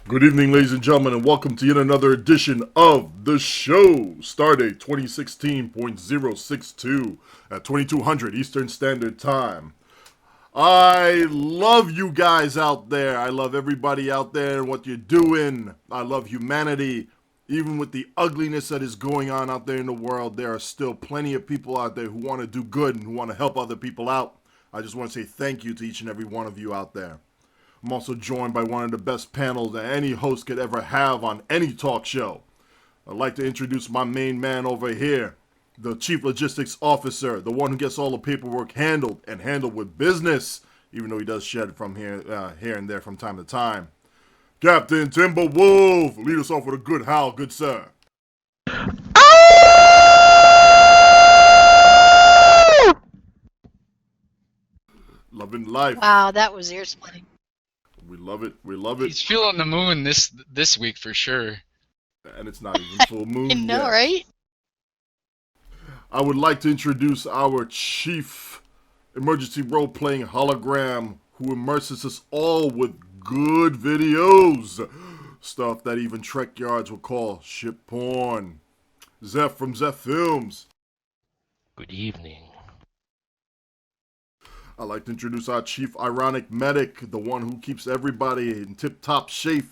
Good evening, ladies and gentlemen, and welcome to yet another edition of the show. Stardate 2016.062 at 2200 Eastern Standard Time. I love you guys out there. I love everybody out there and what you're doing. I love humanity. Even with the ugliness that is going on out there in the world, there are still plenty of people out there who want to do good and who want to help other people out. I just want to say thank you to each and every one of you out there. I'm also joined by one of the best panels that any host could ever have on any talk show. I'd like to introduce my main man over here, the Chief Logistics Officer, the one who gets all the paperwork handled and handled with business, even though he does shed from here and there from time to time. Captain TimberWolf, lead us off with a good howl, good sir. Loving life. Wow, that was ear splitting. We love it. We love it. He's feeling the moon this week for sure. And it's not even full moon I know, yet. right? I would like to introduce our chief emergency role-playing hologram who immerses us all with good videos. Stuff that even Trek yards would call shit porn. Zeph from Zeph Films. Good evening. I'd like to introduce our chief ironic medic, the one who keeps everybody in tip-top shape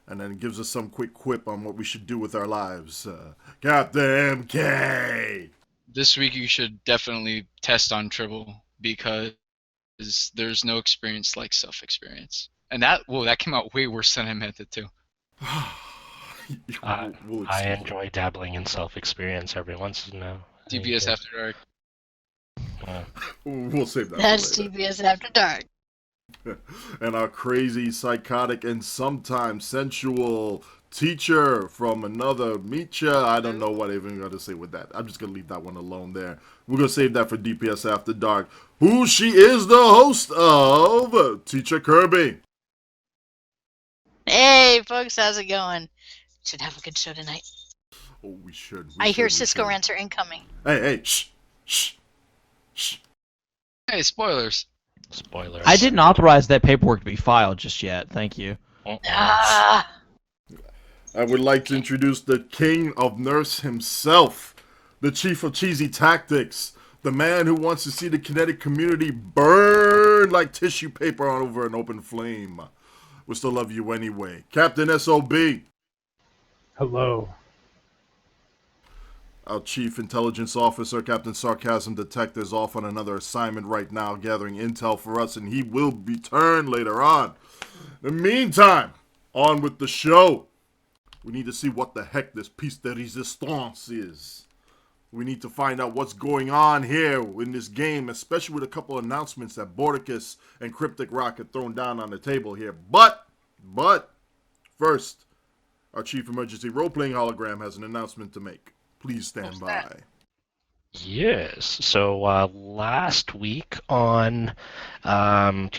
and then gives us some quick quip on what we should do with our lives. Captain MK. This week you should definitely test on Tribble because there's no experience like self-experience. And that came out way worse than I meant it to. I enjoy dabbling in self-experience every once in a while. DBS After Dark. We'll save that. That's for later. TBS After Dark. And our crazy, psychotic, and sometimes sensual teacher from another meetcha. I don't know what I even got to say with that. I'm just going to leave that one alone there. We're going to save that for DPS After Dark, who she is the host of TeacherKirby. Hey, folks, how's it going? Should have a good show tonight. Oh, we should. I hear Cisco rants are incoming. Hey, shh, shh, shh. Hey, spoilers. Spoilers. I didn't authorize that paperwork to be filed just yet. Thank you. Ah, I would like to introduce the king of nurse himself, the chief of cheesy tactics, the man who wants to see the kinetic community burn like tissue paper over an open flame. We still love you anyway. Captain SOB. Hello. Our chief intelligence officer, Captain SarcasmDetector, is off on another assignment right now, gathering intel for us, and he will return later on. In the meantime, on with the show. We need to see what the heck this piece de resistance is. We need to find out what's going on here in this game, especially with a couple of announcements that Borticus and Cryptic Rock had thrown down on the table here. But, first, our chief emergency role-playing hologram has an announcement to make. Please stand by. Yes. So last week on holy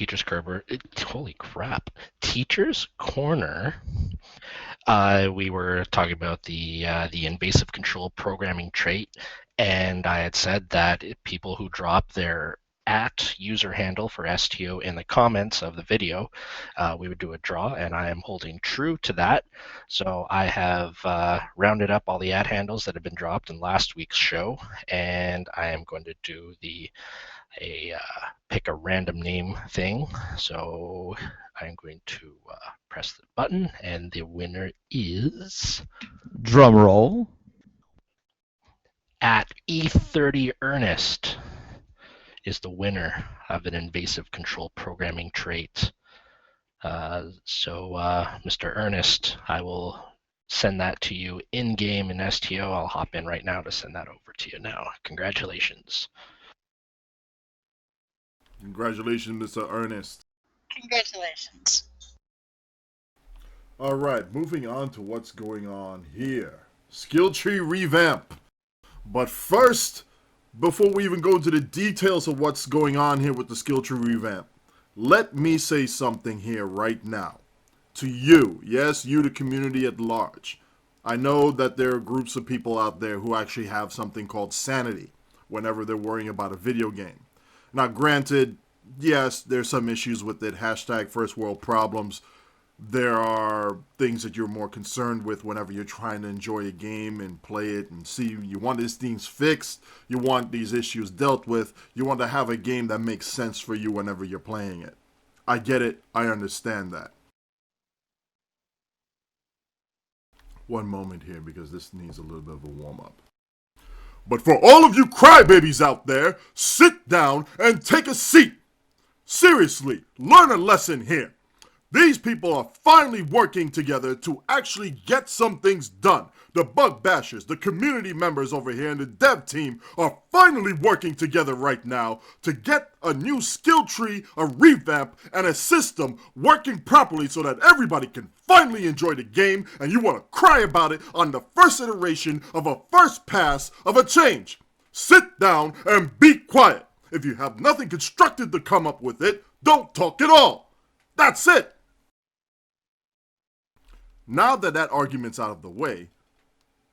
crap, Teacher's Corner, we were talking about the invasive control programming trait, and I had said that people who drop their @user handle for STO in the comments of the video, we would do a draw, and I am holding true to that. So I have rounded up all the @handles that have been dropped in last week's show, and I am going to do pick a random name thing. So I'm going to press the button, and the winner is Drum roll. @E30 Ernest. Is the winner of an invasive control programming trait. So, Mr. Ernest, I will send that to you in-game in STO. I'll hop in right now to send that over to you now. Congratulations. Congratulations, Mr. Ernest. congratulations. All right, moving on to what's going on here. Skill tree revamp. But first, before we even go into the details of what's going on here with the skill tree revamp, let me say something here right now. To you, yes, you, the community at large. I know that there are groups of people out there who actually have something called sanity whenever they're worrying about a video game. Now, granted, yes, there's some issues with it. Hashtag first world problems. There are things that you're more concerned with whenever you're trying to enjoy a game and play it and see. You want these things fixed. You want these issues dealt with. You want to have a game that makes sense for you whenever you're playing it. I get it. I understand that. One moment here because this needs a little bit of a warm-up. But for all of you crybabies out there, sit down and take a seat. Seriously, learn a lesson here. These people are finally working together to actually get some things done. The bug bashers, the community members over here, and the dev team are finally working together right now to get a new skill tree, a revamp, and a system working properly so that everybody can finally enjoy the game, and you want to cry about it on the first iteration of a first pass of a change. Sit down and be quiet. If you have nothing constructive to come up with it, don't talk at all. That's it. Now that that argument's out of the way,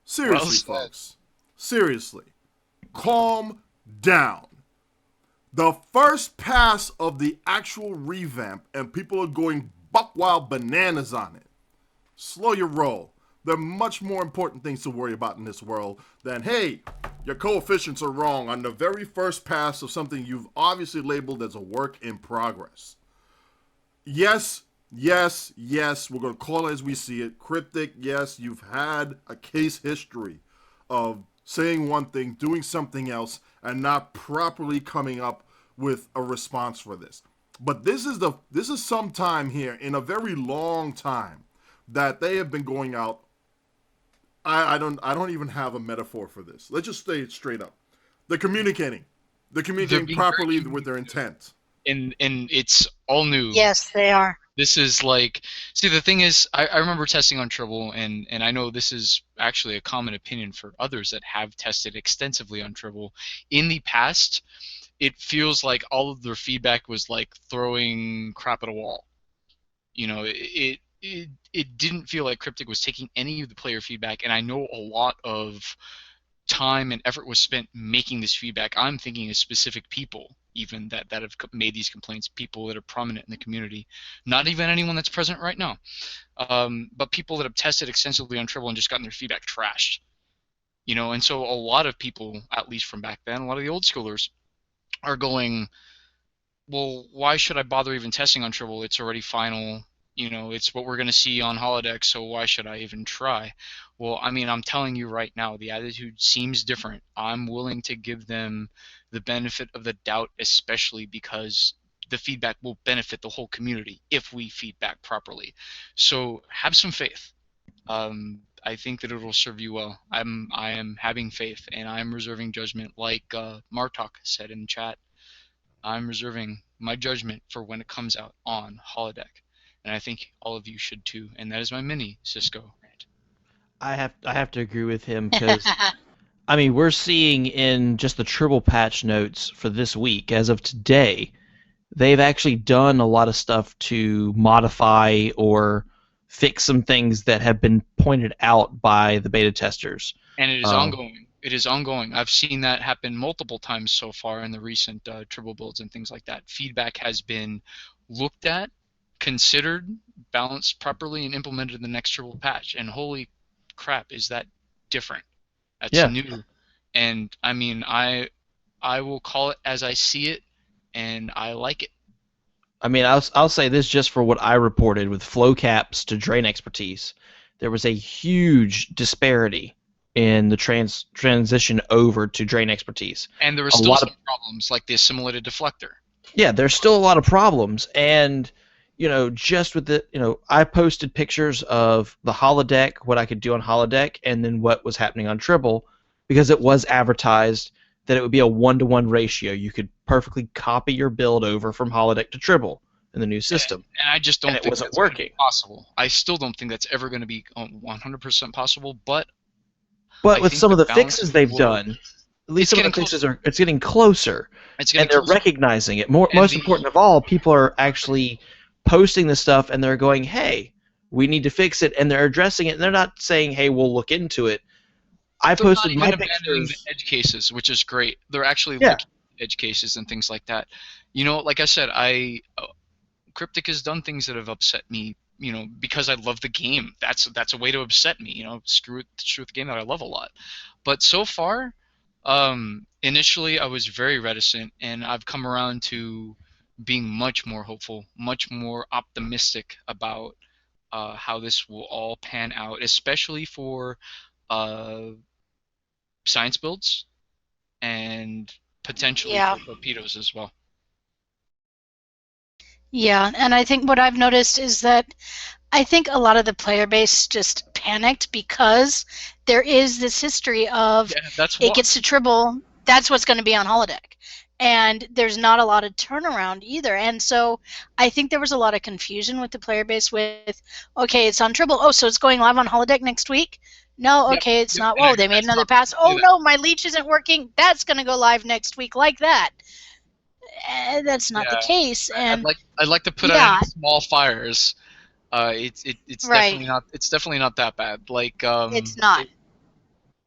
seriously, folks, seriously, calm down. The first pass of the actual revamp, and people are going buck wild bananas on it. Slow your roll. There are much more important things to worry about in this world than, hey, your coefficients are wrong on the very first pass of something you've obviously labeled as a work in progress. Yes, we're going to call it as we see it. Cryptic, yes, you've had a case history of saying one thing, doing something else, and not properly coming up with a response for this. But this is some time here in a very long time that they have been going out. I don't even have a metaphor for this. Let's just say it straight up. They're communicating properly with their intent. And it's all new. Yes, they are. This is like, see, the thing is, I remember testing on Tribble, and I know this is actually a common opinion for others that have tested extensively on Tribble. In the past, it feels like all of their feedback was like throwing crap at a wall. You know, it didn't feel like Cryptic was taking any of the player feedback, and I know a lot of time and effort was spent making this feedback. I'm thinking of specific people even that have made these complaints, people that are prominent in the community, not even anyone that's present right now, but people that have tested extensively on Tribble and just gotten their feedback trashed. You know, and so a lot of people, at least from back then, a lot of the old schoolers are going, well, why should I bother even testing on Tribble? It's already final. You know, it's what we're going to see on holodeck, so why should I even try? Well, I mean, I'm telling you right now, the attitude seems different. I'm willing to give them the benefit of the doubt, especially because the feedback will benefit the whole community if we feedback properly. So have some faith. I think that it will serve you well. I am having faith, and I'm reserving judgment, like Martok said in chat. I'm reserving my judgment for when it comes out on holodeck. And I think all of you should too. And that is my mini Cisco rant. I have to agree with him because I mean we're seeing in just the Tribble patch notes for this week as of today, they've actually done a lot of stuff to modify or fix some things that have been pointed out by the beta testers. And it is ongoing. It is ongoing. I've seen that happen multiple times so far in the recent Tribble builds and things like that. Feedback has been looked at, considered, balanced properly, and implemented in the next Tribble patch. And holy crap, is that different? That's new. And I mean, I will call it as I see it, and I like it. I mean, I'll say this just for what I reported with flow caps to drain expertise. There was a huge disparity in the transition over to drain expertise. And there were still some problems, like the assimilated deflector. Yeah, there's still a lot of problems, and you know, just with the, you know, I posted pictures of the holodeck, what I could do on holodeck, and then what was happening on Tribble, because it was advertised that it would be a 1-to-1 ratio. You could perfectly copy your build over from holodeck to Tribble in the new system. And I just don't think it wasn't that's working. Possible. I still don't think that's ever going to be 100% possible, but with some of the fixes they've done, at least some of the fixes are, it's getting closer. And they're recognizing it. Most important of all, people are actually posting this stuff and they're going, hey, we need to fix it, and they're addressing it, and they're not saying, hey, we'll look into it. I posted my pictures. The edge cases, which is great. They're actually looking at edge cases and things like that. You know, like I said, Cryptic has done things that have upset me because I love the game. That's a way to upset me. Screw the game that I love a lot. But so far, initially I was very reticent, and I've come around to being much more hopeful, much more optimistic about how this will all pan out, especially for uh, science builds and potentially Yeah. for torpedoes as well. Yeah, and I think what I've noticed is that I think a lot of the player base just panicked because there is this history of Yeah, that's it what. gets to Tribble, that's what's going to be on holodeck. And there's not a lot of turnaround either. And so I think there was a lot of confusion with the player base with, okay, it's on Tribble. Oh, so it's going live on holodeck next week? No, Yep, okay, it's yep, not. and I Whoa, heard they made that another stop pass. do Oh, that. no, my leech isn't working. That's going to go live next week like that. That's not the Yeah, case. I'd And like to put out yeah, any small fires. It's right. definitely not that bad. Like It's not.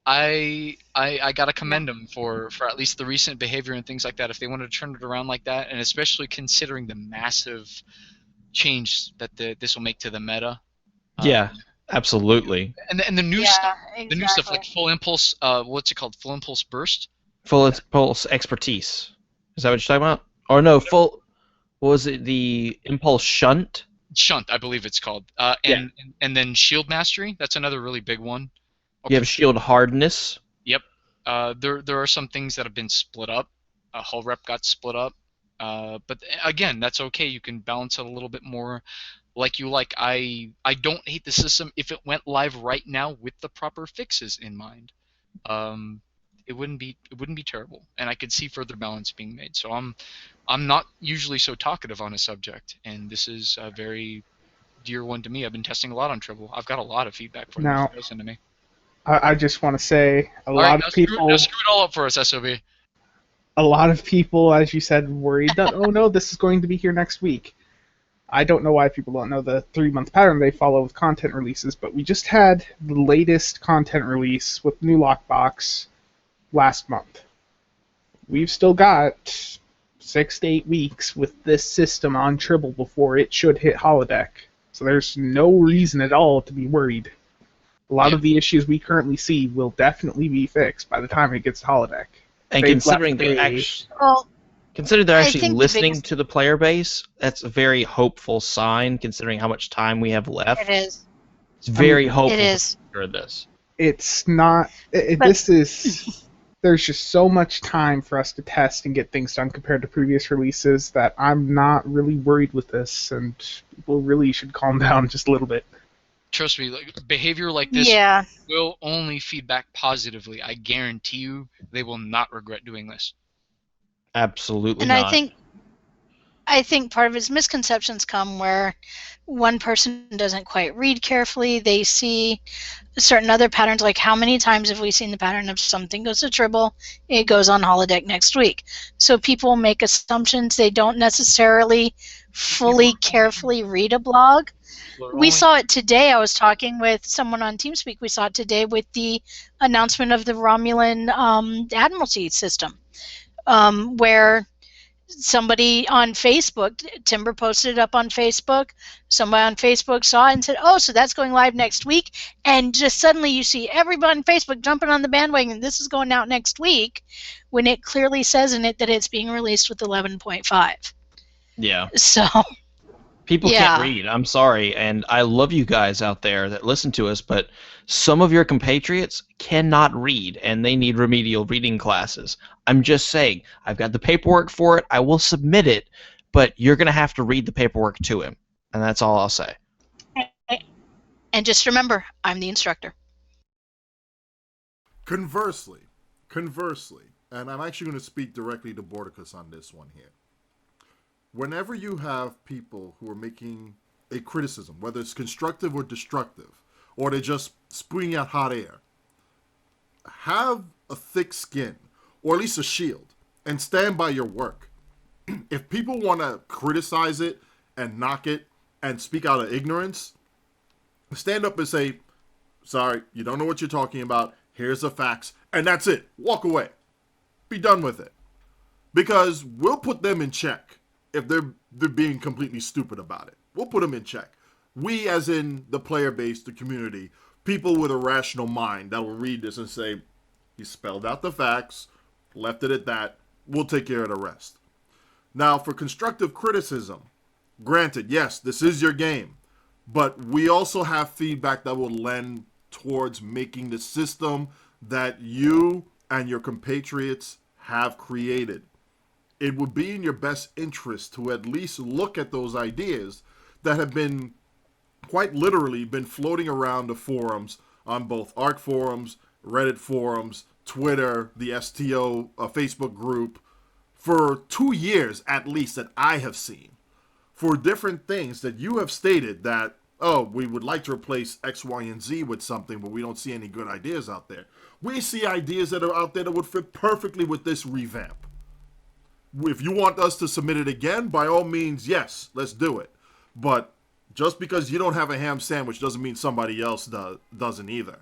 I gotta No. commend them for at least the recent behavior and things like that. If they wanted to turn it around like that, and especially considering the massive change that this will make to the meta. Yeah, Um, absolutely. and the new Yeah, stuff, the new stuff exactly. like full impulse. What's it called? Full impulse burst. Full impulse expertise. Is that what you're talking about? Or no, full. What was it? The impulse shunt. Shunt, I believe it's called. Yeah. And then shield mastery. That's another really big one. You have shield hardness. Yep. There are some things that have been split up. Hull rep got split up. But again, that's okay. You can balance it a little bit more like you like. I don't hate the system if it went live right now with the proper fixes in mind. It wouldn't be terrible, and I could see further balance being made. So I'm not usually so talkative on a subject, and this is a very dear one to me. I've been testing a lot on Tribble. I've got a lot of feedback from them. Now, Listen to me. I just want to say All right, of people, now screw it all up for us, SOB. a lot of people, as you said, worried that oh no, this is going to be here next week. I don't know why people don't know the 3-month pattern they follow with content releases, but we just had the latest content release with new lockbox last month. We've still got 6 to 8 weeks with this system on Tribble before it should hit holodeck. So there's no reason at all to be worried. A lot of the issues we currently see will definitely be fixed by the time it gets to holodeck. And They've considering left Well, they're I actually think the listening biggest- to the player base, that's a very hopeful sign. Considering how much time we have left, it is. it's very hopeful. It is. For this. It's not. But- This is. There's just so much time for us to test and get things done compared to previous releases that I'm not really worried with this, and people really should calm down just a little bit. Trust me, like behavior like this Yeah. will only feedback positively. I guarantee you, they will not regret doing this. Absolutely And not. I think part of its misconceptions come where one person doesn't quite read carefully. They see certain other patterns, like how many times have we seen the pattern of something goes to Tribble, it goes on holodeck next week. So people make assumptions. They don't necessarily fully carefully read a blog. We saw it today. I was talking with someone on TeamSpeak. We saw it today with the announcement of the Romulan Admiralty system, where somebody on Facebook, Timber posted it up on Facebook, somebody on Facebook saw it and said, oh, so that's going live next week, and just suddenly you see everybody on Facebook jumping on the bandwagon, this is going out next week, when it clearly says in it that it's being released with 11.5. Yeah. So... People Yeah. can't read. I'm sorry, and I love you guys out there that listen to us, but some of your compatriots cannot read, and they need remedial reading classes. I'm just saying, I've got the paperwork for it. I will submit it, but you're going to have to read the paperwork to him, and that's all I'll say. And just remember, I'm the instructor. Conversely, and I'm actually going to speak directly to Borticus on this one here. Whenever you have people who are making a criticism, whether it's constructive or destructive, or they're just spewing out hot air, have a thick skin, or at least a shield, and stand by your work. If people want to criticize it and knock it and speak out of ignorance, stand up and say, sorry, you don't know what you're talking about, here's the facts, and that's it. Walk away. Be done with it. Because we'll put them in check if they're being completely stupid about it. We'll put them in check. We, as in the player base, the community, people with a rational mind that will read this and say, he spelled out the facts, left it at that, we'll take care of the rest. Now, for constructive criticism, granted, yes, this is your game, but we also have feedback that will lend towards making the system that you and your compatriots have created. It would be in your best interest to at least look at those ideas that have been quite literally been floating around the forums on both ARC forums, Reddit forums, Twitter, the STO Facebook group, for 2 years at least that I have seen, for different things that you have stated that, oh, we would like to replace X, Y, and Z with something, but we don't see any good ideas out there. We see ideas that are out there that would fit perfectly with this revamp. If you want us to submit it again, by all means, yes, let's do it. But just because you don't have a ham sandwich doesn't mean somebody else doesn't either.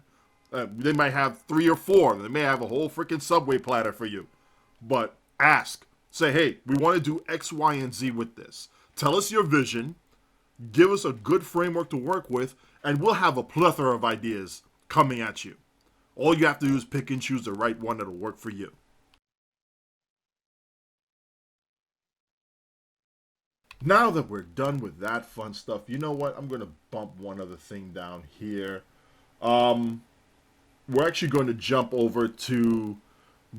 They might have 3 or 4. They may have a whole freaking Subway platter for you. But ask. Say, hey, we want to do X, Y, and Z with this. Tell us your vision. Give us a good framework to work with. And we'll have a plethora of ideas coming at you. All you have to do is pick and choose the right one that'll work for you. Now that we're done with that fun stuff, you know what? I'm going to bump one other thing down here. We're actually going to jump over to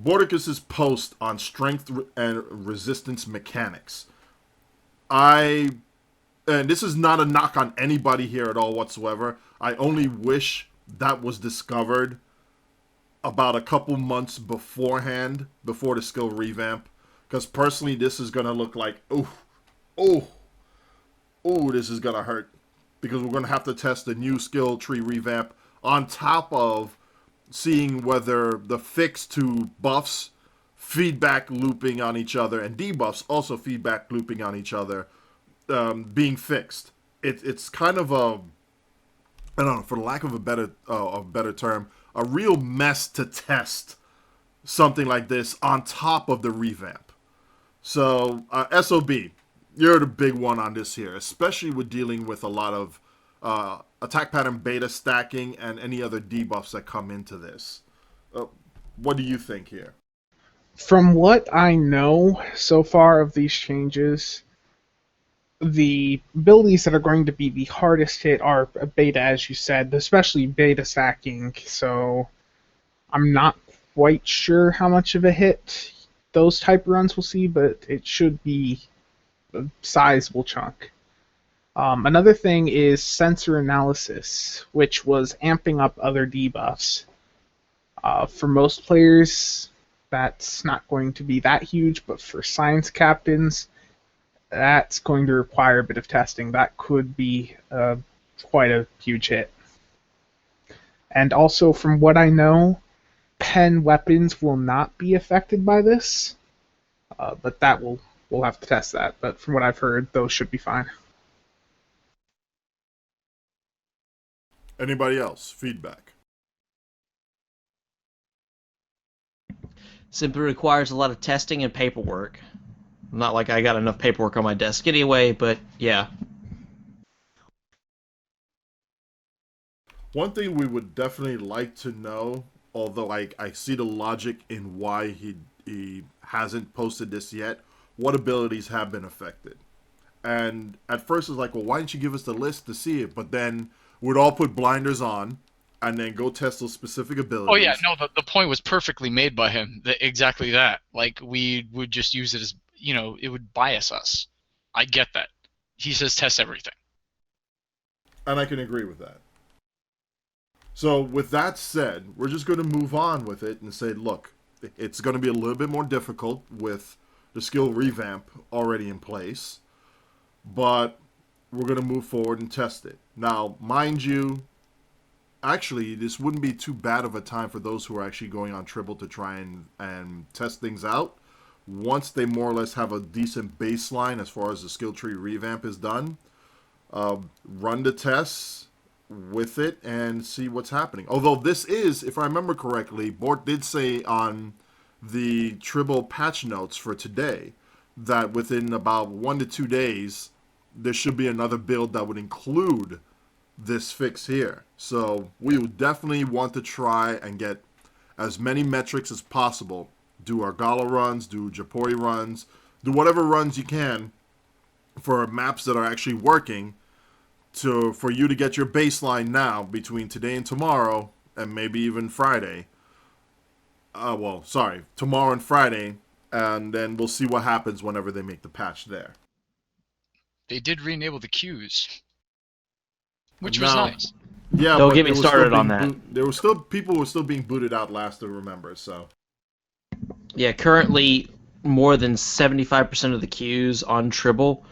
Borticus's post on strength and resistance mechanics. And this is not a knock on anybody here at all whatsoever. I only wish that was discovered about a couple months beforehand, before the skill revamp. Because personally, this is going to look like, this is going to hurt. Because we're going to have to test the new skill tree revamp on top of seeing whether the fix to buffs feedback looping on each other and debuffs also feedback looping on each other being fixed. It's kind of a, I don't know, for the lack of a better term, a real mess to test something like this on top of the revamp. So SOB, you're the big one on this here, especially with dealing with a lot of attack pattern beta stacking and any other debuffs that come into this. What do you think here? From what I know so far of these changes, the abilities that are going to be the hardest hit are beta, as you said, especially beta stacking. So I'm not quite sure how much of a hit those type runs will see, but it should be a sizable chunk. Another thing is sensor analysis, which was amping up other debuffs. For most players, that's not going to be that huge, but for science captains, that's going to require a bit of testing. That could be quite a huge hit. And also, from what I know, pen weapons will not be affected by this, but we'll have to test that. But from what I've heard, those should be fine. Anybody else? Feedback? Simply requires a lot of testing and paperwork. Not like I got enough paperwork on my desk anyway, but yeah. One thing we would definitely like to know, although I see the logic in why he hasn't posted this yet, what abilities have been affected. And at first it's like, well, why didn't you give us the list to see it? But then we'd all put blinders on and then go test those specific abilities. Oh yeah, no, the point was perfectly made by him. Exactly that. Like, we would just use it as, it would bias us. I get that. He says test everything. And I can agree with that. So with that said, we're just going to move on with it and say, look, it's going to be a little bit more difficult with the skill revamp already in place, but we're going to move forward and test it. Now, mind you, actually, this wouldn't be too bad of a time for those who are actually going on Tribble to try and test things out. Once they more or less have a decent baseline as far as the skill tree revamp is done, run the tests with it and see what's happening. Although this is, if I remember correctly, Bort did say on the Tribble patch notes for today that within about 1 to 2 days, there should be another build that would include this fix here. So we would definitely want to try and get as many metrics as possible. Do Argala runs, do Japori runs, do whatever runs you can for maps that are actually working for you to get your baseline now between today and tomorrow, and maybe even Friday. Tomorrow and Friday, and then we'll see what happens whenever they make the patch there. They did re-enable the queues, which was Now, nice. Yeah, Don't but get me they were still started on being that. There were still people were still being booted out last to remember. So Yeah, currently more than 75% of the queues on Tribble,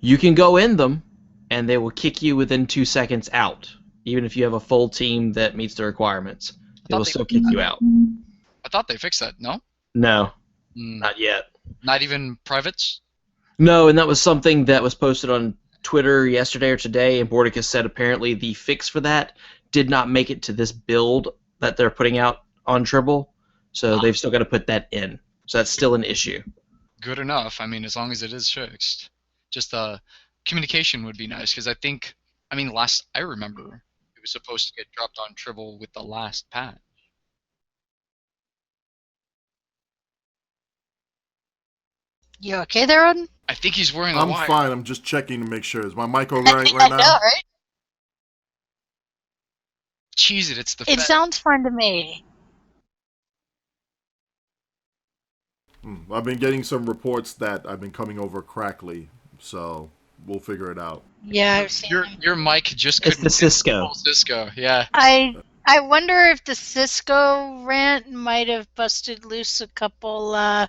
you can go in them, and they will kick you within 2 seconds out, even if you have a full team that meets the requirements. It will still kick you out. I thought they fixed that. No, No, Mm, not yet. not even privates. No, and that was something that was posted on Twitter yesterday or today, and Borticus said apparently the fix for that did not make it to this build that they're putting out on Tribble, so they've still got to put that in. So that's still an issue. Good enough. I mean, as long as it is fixed. Just communication would be nice, because last I remember it was supposed to get dropped on Tribble with the last patch. You okay there, Odin? I think he's wearing a I'm wire. fine. I'm just checking to make sure. Is my mic all right right I know, now? right? Cheese it. It's the. It sounds fun to me. I've been getting some reports that I've been coming over crackly, so we'll figure it out. Yeah, I've seen them. Your mic just It's couldn't. the Cisco. Hit Cisco. Yeah. I wonder if the Cisco rant might have busted loose a couple,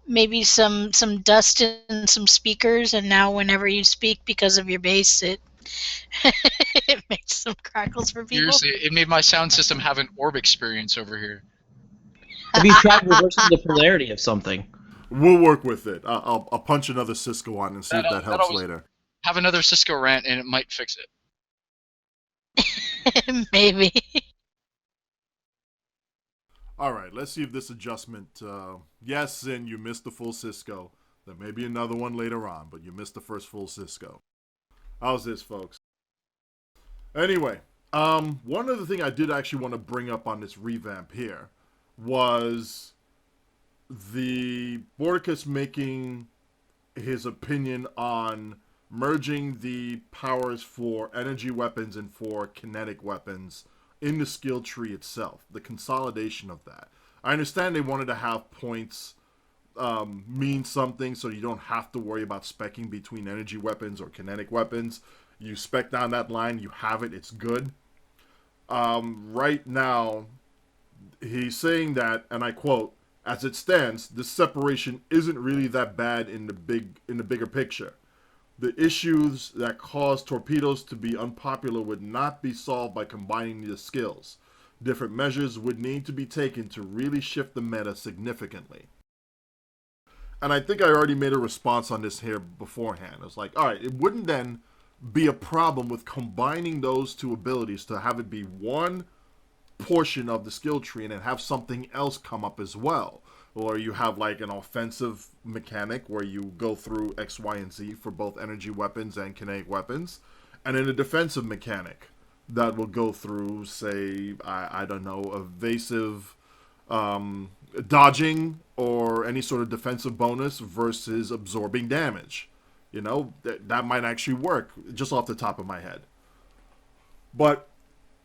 maybe some dust in some speakers, and now whenever you speak because of your bass, it it makes some crackles for people. Seriously, it made my sound system have an orb experience over here. Have you tried reversing the polarity of something? We'll work with it. I'll punch another Cisco on and see if that helps later. Have another Cisco rant, and it might fix it. Maybe. All right, let's see if this adjustment. Yes, and you missed the full Cisco. There may be another one later on, but you missed the first full Cisco. How's this, folks? Anyway, one other thing I did actually want to bring up on this revamp here was the Borticus making his opinion on merging the powers for energy weapons and for kinetic weapons in the skill tree itself, the consolidation of that. I understand they wanted to have points mean something so you don't have to worry about speccing between energy weapons or kinetic weapons. You spec down that line, you have it, it's good. Right now, he's saying that, and I quote, "As it stands, this separation isn't really that bad in the bigger picture. The issues that cause torpedoes to be unpopular would not be solved by combining the skills. Different measures would need to be taken to really shift the meta significantly." And I think I already made a response on this here beforehand. It's like, all right, it wouldn't then be a problem with combining those two abilities to have it be one portion of the skill tree and then have something else come up as well. Or you have like an offensive mechanic where you go through X, Y, and Z for both energy weapons and kinetic weapons. And then a defensive mechanic that will go through, say, I don't know, evasive dodging or any sort of defensive bonus versus absorbing damage. You know, that might actually work just off the top of my head. But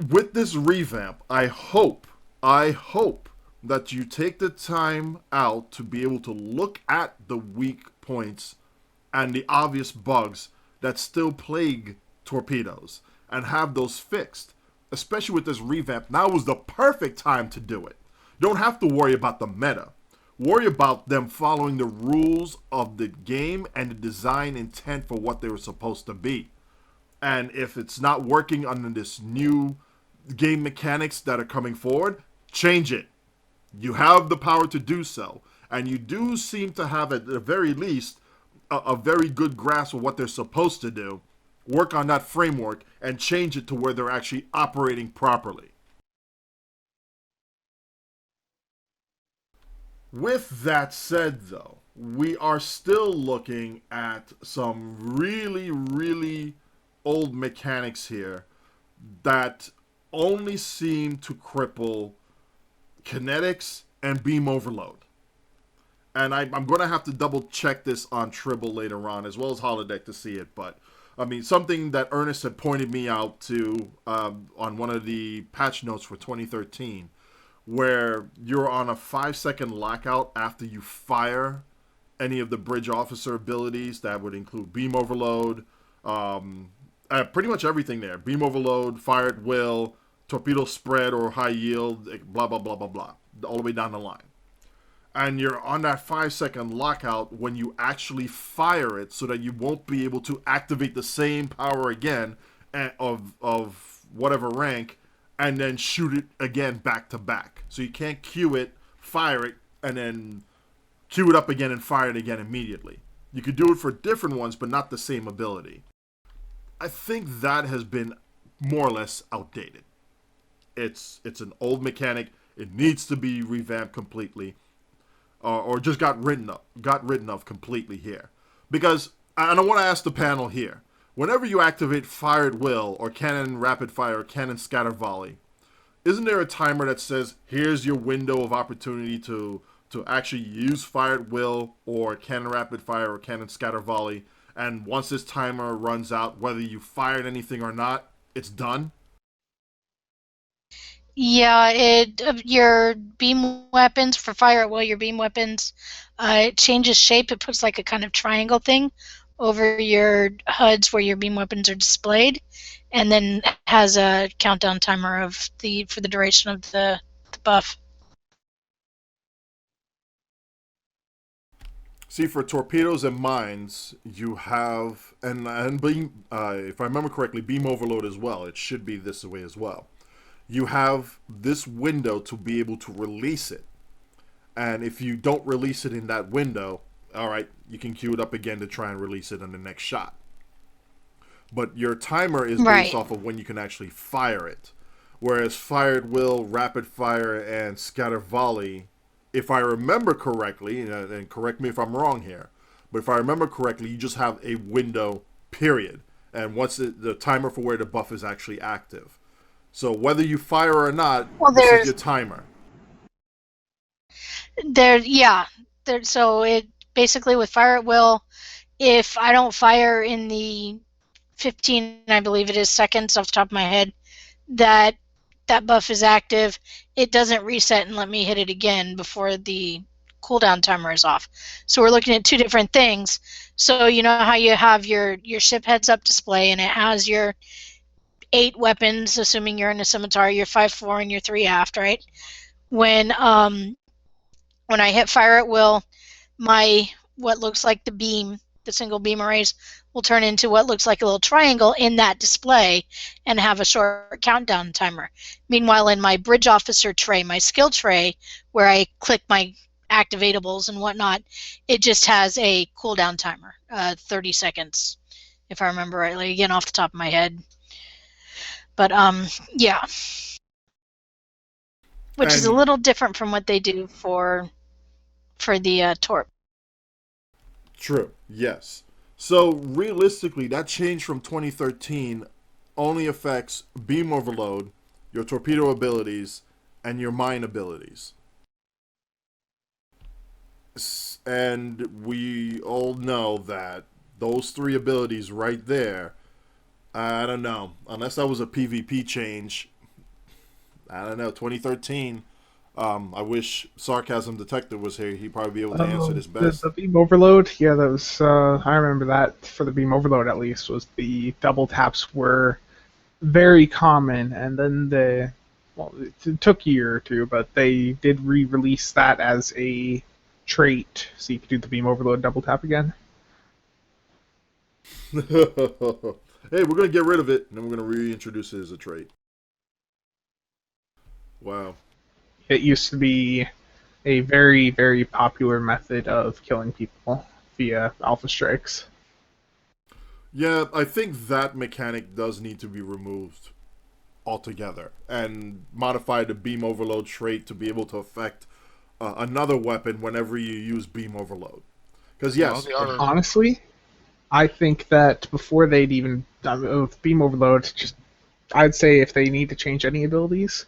with this revamp, I hope that you take the time out to be able to look at the weak points and the obvious bugs that still plague torpedoes and have those fixed. Especially with this revamp, now is the perfect time to do it. You don't have to worry about the meta. Worry about them following the rules of the game and the design intent for what they were supposed to be. And if it's not working under this new game mechanics that are coming forward, change it. You have the power to do so. And you do seem to have, at the very least, a very good grasp of what they're supposed to do. Work on that framework and change it to where they're actually operating properly. With that said, though, we are still looking at some really, really old mechanics here that only seem to cripple kinetics and beam overload. And I'm going to have to double check this on Tribble later on, as well as Holodeck to see it. But, I mean, something that Ernest had pointed me out to on one of the patch notes for 2013, where you're on a 5-second lockout after you fire any of the bridge officer abilities. That would include beam overload, pretty much everything there. Beam overload, fire at will, torpedo spread or high yield, blah, blah, blah, blah, blah, all the way down the line. And you're on that 5-second lockout when you actually fire it, so that you won't be able to activate the same power again of whatever rank and then shoot it again back to back. So you can't queue it, fire it, and then queue it up again and fire it again immediately. You could do it for different ones, but not the same ability. I think that has been more or less outdated. It's an old mechanic. It needs to be revamped completely. Or just got written of completely here. Because, and I want to ask the panel here, whenever you activate Fire at Will, or Cannon Rapid Fire, or Cannon Scatter Volley, isn't there a timer that says, here's your window of opportunity to actually use Fire at Will, or Cannon Rapid Fire, or Cannon Scatter Volley, and once this timer runs out, whether you fired anything or not, it's done? Yeah, your beam weapons for fire at will, your beam weapons, it changes shape. It puts like a kind of triangle thing over your HUDs where your beam weapons are displayed, and then has a countdown timer for the duration of the buff. See, for torpedoes and mines, you have, and beam, if I remember correctly, beam overload as well. It should be this way as well. You have this window to be able to release it. And if you don't release it in that window, alright, you can queue it up again to try and release it on the next shot. But your timer is based off of when you can actually fire it. Whereas Fire at Will, Rapid Fire, and Scatter Volley, if I remember correctly, and correct me if I'm wrong here, but if I remember correctly, you just have a window, period. And once the timer for where the buff is actually active. So whether you fire or not, this is your timer. So it basically, with Fire at Will, if I don't fire in the 15, I believe it is, seconds off the top of my head, that buff is active, it doesn't reset and let me hit it again before the cooldown timer is off. So we're looking at two different things. So you know how you have your ship heads up display, and it has your 8 weapons, assuming you're in a scimitar, your 5 fore and your 3 aft, right? When I hit Fire at Will, what looks like the beam, the single beam arrays, will turn into what looks like a little triangle in that display and have a short countdown timer. Meanwhile, in my bridge officer tray, my skill tray, where I click my activatables and whatnot, it just has a cooldown timer, 30 seconds, if I remember rightly, again off the top of my head. But yeah, which is a little different from what they do for the Torp. True. Yes. So realistically, that change from 2013 only affects beam overload, your torpedo abilities, and your mine abilities. And we all know that those 3 abilities right there, I don't know, unless that was a PvP change, I don't know, 2013, I wish SarcasmDetector was here. He'd probably be able to answer this best. The beam overload, yeah, that was, I remember that for the beam overload at least, was the double taps were very common, and then it took a year or two, but they did re-release that as a trait, so you could do the beam overload double tap again. Hey, we're going to get rid of it, and then we're going to reintroduce it as a trait. Wow. It used to be a very, very popular method of killing people via alpha strikes. Yeah, I think that mechanic does need to be removed altogether and modify the beam overload trait to be able to affect another weapon whenever you use beam overload. Because Well, yes, they are. Honestly, I think that before they'd even with beam overload, just I'd say if they need to change any abilities,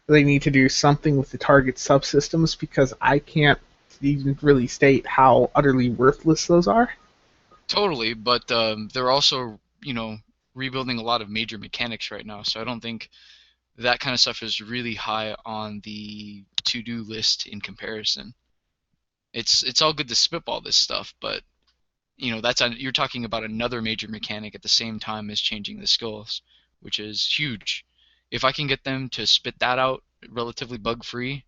they need to do something with the target subsystems because I can't even really state how utterly worthless those are. Totally, but they're also, rebuilding a lot of major mechanics right now, so I don't think that kind of stuff is really high on the to-do list in comparison. It's all good to spitball this stuff, but you're talking about another major mechanic at the same time as changing the skills, which is huge. If I can get them to spit that out relatively bug-free,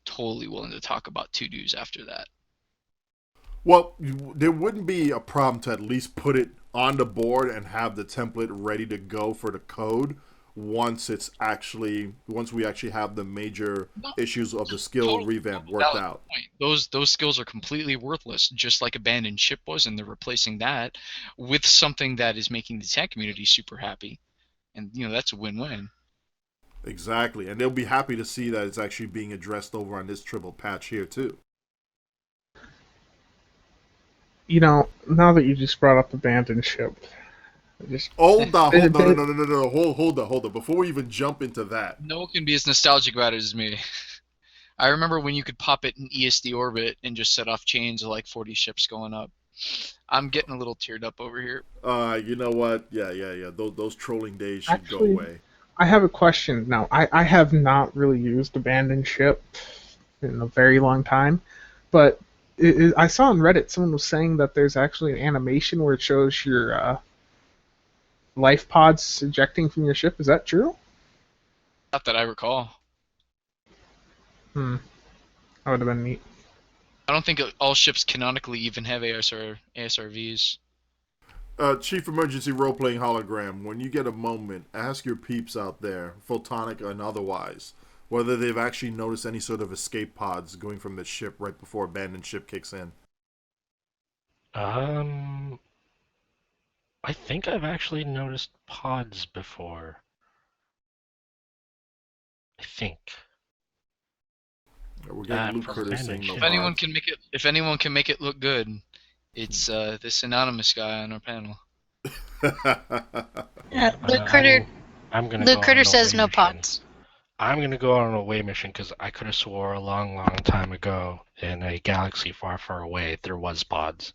totally willing to talk about to-dos after that. well, there wouldn't be a problem to at least put it on the board and have the template ready to go for the code once we actually have the major No, issues of the skill totally revamp worked valid out. point. Those skills are completely worthless, just like abandoned ship was, and they're replacing that with something that is making the tech community super happy, and that's a win-win. Exactly, and they'll be happy to see that it's actually being addressed over on this triple patch here too. Now that you just brought up abandoned ship, just Hold on, They- no, hold on. Before we even jump into that, No one can be as nostalgic about it as me. I remember when you could pop it in ESD orbit and just set off chains of like 40 ships going up. I'm getting a little teared up over here. you know what? Yeah. Those trolling days should Actually, go away. I have a question now. I have not really used abandoned ship in a very long time, but I saw on Reddit someone was saying that there's actually an animation where it shows your life pods ejecting from your ship. Is that true? Not that I recall. That would have been neat. I don't think all ships canonically even have ASRVs. Chief Emergency Role-Playing Hologram, when you get a moment, ask your peeps out there, photonic and otherwise, whether they've actually noticed any sort of escape pods going from the ship right before abandoned ship kicks in. I think I've actually noticed pods before. I think. We're getting Luke from Curtis saying abandoned no ship. If anyone can make it look good, it's this anonymous guy on our panel. Luke Critter. I'm gonna Luke go Critter on an says away no mission. pods. I'm gonna go on an away mission because I could have swore a long, long time ago in a galaxy far, far away there was pods.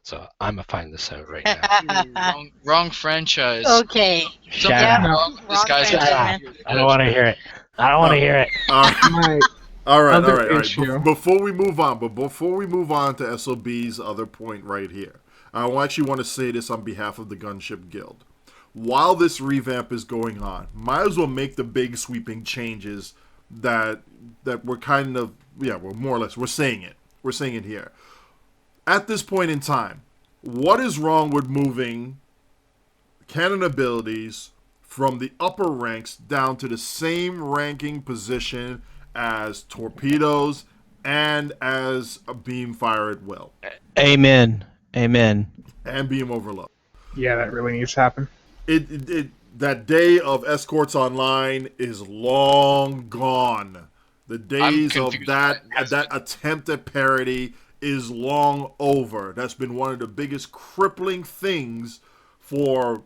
So I'm gonna find this out right now. Wrong franchise. Okay. Shut Yeah, up. Wrong. This wrong guy's franchise, got man. I don't want to hear it. I don't want to hear it. My All right. Other issue. Before we move on to SOB's other point right here, I actually want to say this on behalf of the Gunship Guild. While this revamp is going on, might as well make the big sweeping changes that we're kind of we're more or less we're saying it here. At this point in time, what is wrong with moving cannon abilities from the upper ranks down to the same ranking position as torpedoes and as a beam fire at will Amen. and beam overload? Yeah, that really needs to happen. That day of escorts online is long gone. The days of that attempt at parity is long over. That's been one of the biggest crippling things for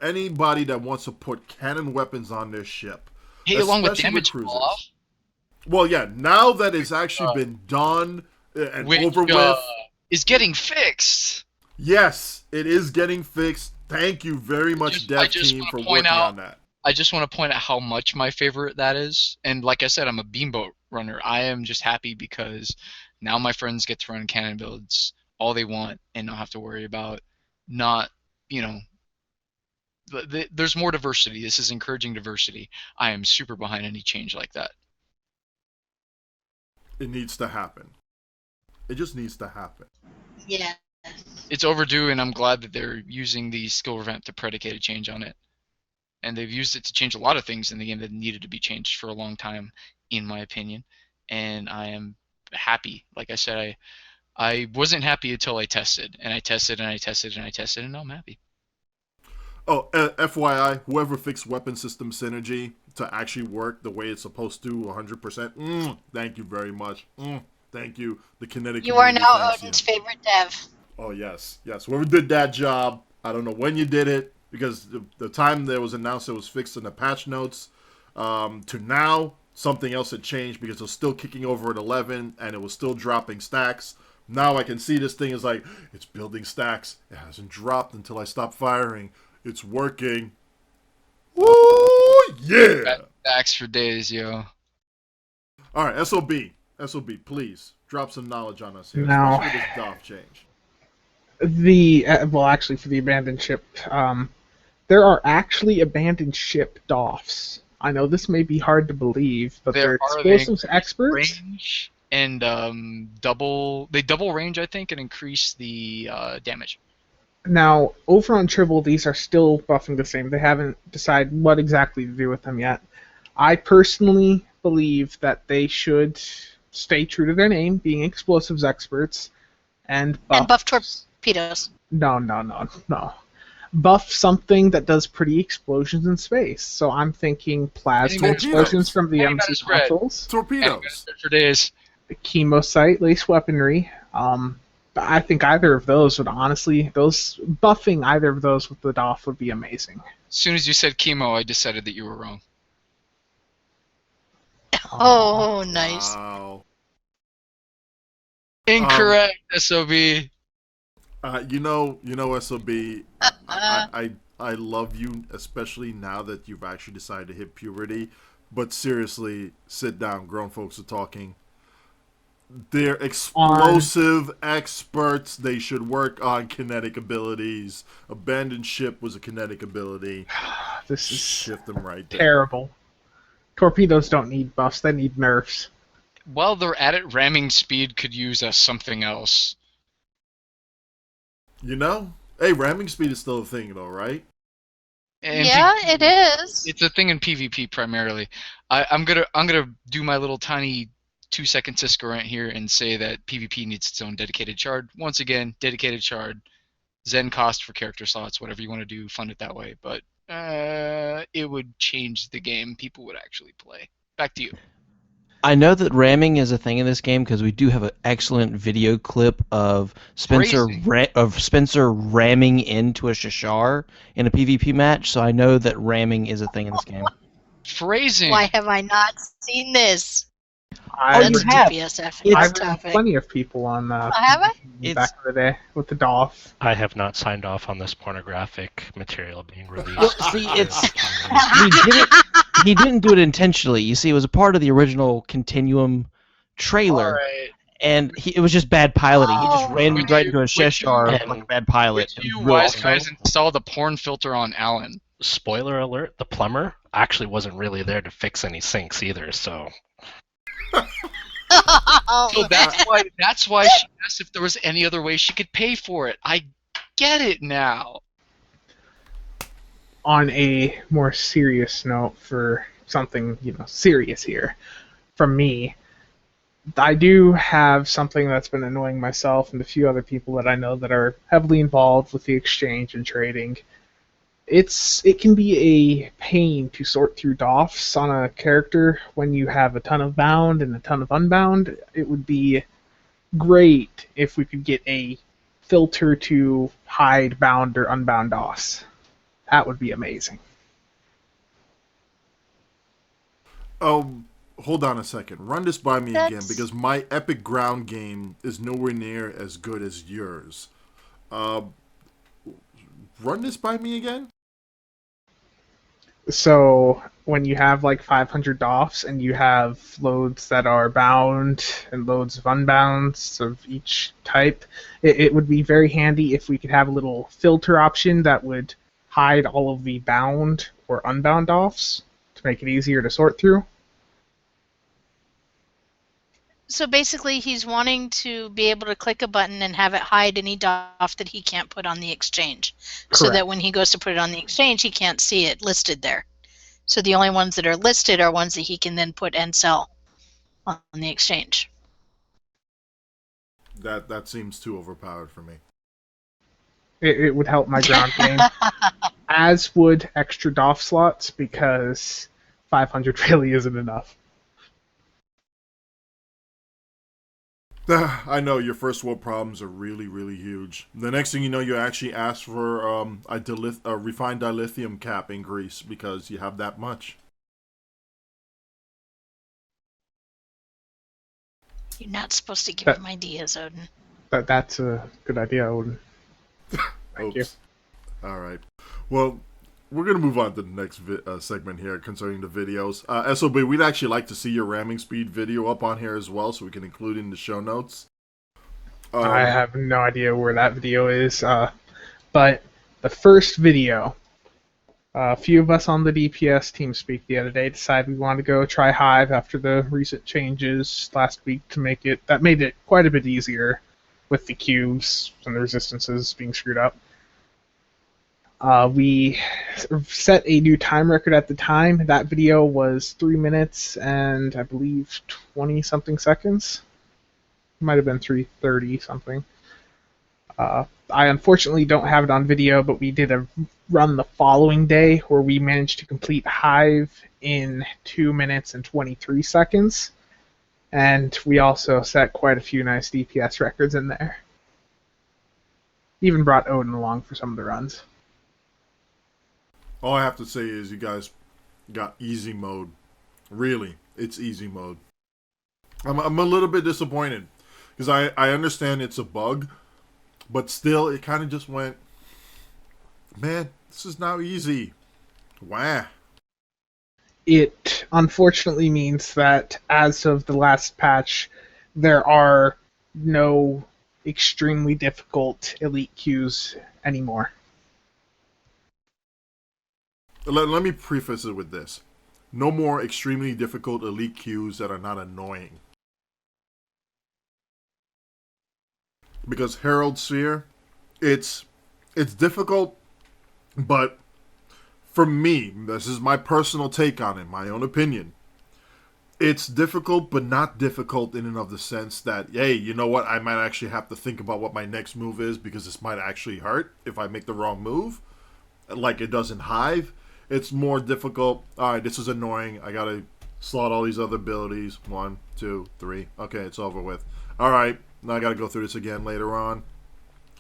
anybody that wants to put cannon weapons on their ship. Hey, along with Especially damage cruisers. off, Well, yeah, now that it's actually been done and which over with, is getting fixed. yes, it is getting fixed. Thank you very much, I dev just team, wanna for point working out- on that. I just want to point out how much my favorite that is. And like I said, I'm a beamboat runner. I am just happy because now my friends get to run cannon builds all they want and not have to worry about not, there's more diversity. This is encouraging diversity. I am super behind any change like that. It needs to happen. It just needs to happen. Yeah. It's overdue, and I'm glad that they're using the skill revamp to predicate a change on it. And they've used it to change a lot of things in the game that needed to be changed for a long time, in my opinion. And I am happy. Like I said, I wasn't happy until I tested, and I tested, and I tested, and I tested, and now I'm happy. Oh, FYI, whoever fixed weapon system synergy to actually work the way it's supposed to 100%, thank you very much. Thank you, the kinetic You are community now thanks Odin's you. favorite dev. Oh yes, yes. Whoever did that job, I don't know when you did it because the time that was announced it was fixed in the patch notes to now something else had changed because it was still kicking over at 11 and it was still dropping stacks. Now I can see this thing is like it's building stacks. It hasn't dropped until I stop firing. It's working. Woo yeah! Stacks for days, yo. All right, SOB, please drop some knowledge on us here, Now, especially with this DOF change. Well, actually, for the abandoned ship, there are actually abandoned ship DOFs. I know this may be hard to believe, but they're explosives experts. Range and double range, I think, and increase the damage. Now, over on Tribble, these are still buffing the same. They haven't decided what exactly to do with them yet. I personally believe that they should stay true to their name, being explosives experts, and buff torpedoes. No. Buff something that does pretty explosions in space. So I'm thinking plasma explosions from the MC consoles. Torpedoes. For days. Chemosite, lace weaponry. I think either of those would honestly, buffing either of those with the DOF would be amazing. As soon as you said chemo, I decided that you were wrong. Oh, nice. Wow. Incorrect, SOB. You know, SOB. I love you, especially now that you've actually decided to hit puberty. But seriously, sit down. Grown folks are talking. They're explosive experts. They should work on kinetic abilities. Abandoned ship was a kinetic ability. This is shift them right there. Terrible. Torpedoes don't need buffs. They need nerfs. While they're at it, ramming speed could use something else. You know? Hey, ramming speed is still a thing, though, right? And yeah, it is. It's a thing in PvP primarily. I'm gonna do my little tiny 2-second Cisco rant here and say that PvP needs its own dedicated shard. Once again, dedicated shard, Zen cost for character slots, whatever you want to do, fund it that way. But it would change the game. People would actually play. Back to you. I know that ramming is a thing in this game because we do have an excellent video clip of Spencer ramming into a Shashar in a PvP match. So I know that ramming is a thing in this game. Phrasing. Why have I not seen this? I've That's have. DPSF. heard plenty of people on have I? back in the day with the DOF. I have not signed off on this pornographic material being released. Well, see, he didn't do it intentionally. You see, it was a part of the original Continuum trailer, Right. and it was just bad piloting. He just ran Would right you- into a would Cheshire you- like a bad pilot. Would you It was real wise awesome. guys install the porn filter on Alan? Spoiler alert: the plumber actually wasn't really there to fix any sinks either. So So that's why she asked if there was any other way she could pay for it. I get it now. On a more serious note, for something serious here, from me, I do have something that's been annoying myself and a few other people that I know that are heavily involved with the exchange and trading. It can be a pain to sort through DOFs on a character when you have a ton of bound and a ton of unbound. It would be great if we could get a filter to hide bound or unbound DOFs. That would be amazing. Hold on a second. Run this by me again, That's- because my epic ground game is nowhere near as good as yours. Run this by me again? So when you have like 500 DOFs and you have loads that are bound and loads of unbounds of each type, it would be very handy if we could have a little filter option that would hide all of the bound or unbound DOFs to make it easier to sort through. So basically, he's wanting to be able to click a button and have it hide any DOF that he can't put on the exchange. So Correct. that when he goes to put it on the exchange, he can't see it listed there. So the only ones that are listed are ones that he can then put and sell on the exchange. That seems too overpowered for me. It would help my ground game, as would extra DOF slots, because 500 really isn't enough. I know your first world problems are really, really huge. The next thing you know, you actually ask for a refined dilithium cap increase because you have that much. You're not supposed to give That- him ideas, Odin. That's a good idea, Odin. Thank you. Oops. All right. Well, we're going to move on to the next segment here concerning the videos. SOB, we'd actually like to see your ramming speed video up on here as well so we can include it in the show notes. I have no idea where that video is, but the first video, a few of us on the DPS TeamSpeak the other day decided we wanted to go try Hive after the recent changes last week to make it, that made it quite a bit easier with the cubes and the resistances being screwed up. We set a new time record at the time. That video was 3 minutes and I believe 20-something seconds. It might have been 3:30 something. I unfortunately don't have it on video, but we did a run the following day where we managed to complete Hive in 2 minutes and 23 seconds. And we also set quite a few nice DPS records in there. Even brought Odin along for some of the runs. All I have to say is you guys got easy mode. Really, it's easy mode. I'm a little bit disappointed because I understand it's a bug, but still it kind of just went, man, this is now easy. Wow. It unfortunately means that as of the last patch, there are no extremely difficult elite queues anymore. Let me preface it with this. No more extremely difficult elite queues that are not annoying. Because Herald Sphere, it's difficult, but for me, this is my personal take on it, my own opinion. It's difficult, but not difficult in and of the sense that, hey, you know what, I might actually have to think about what my next move is because this might actually hurt if I make the wrong move, like it does in Hive. It's more difficult. Alright, this is annoying. I gotta slot all these other abilities. 1, 2, 3. Okay, it's over with. Alright, now I gotta go through this again later on.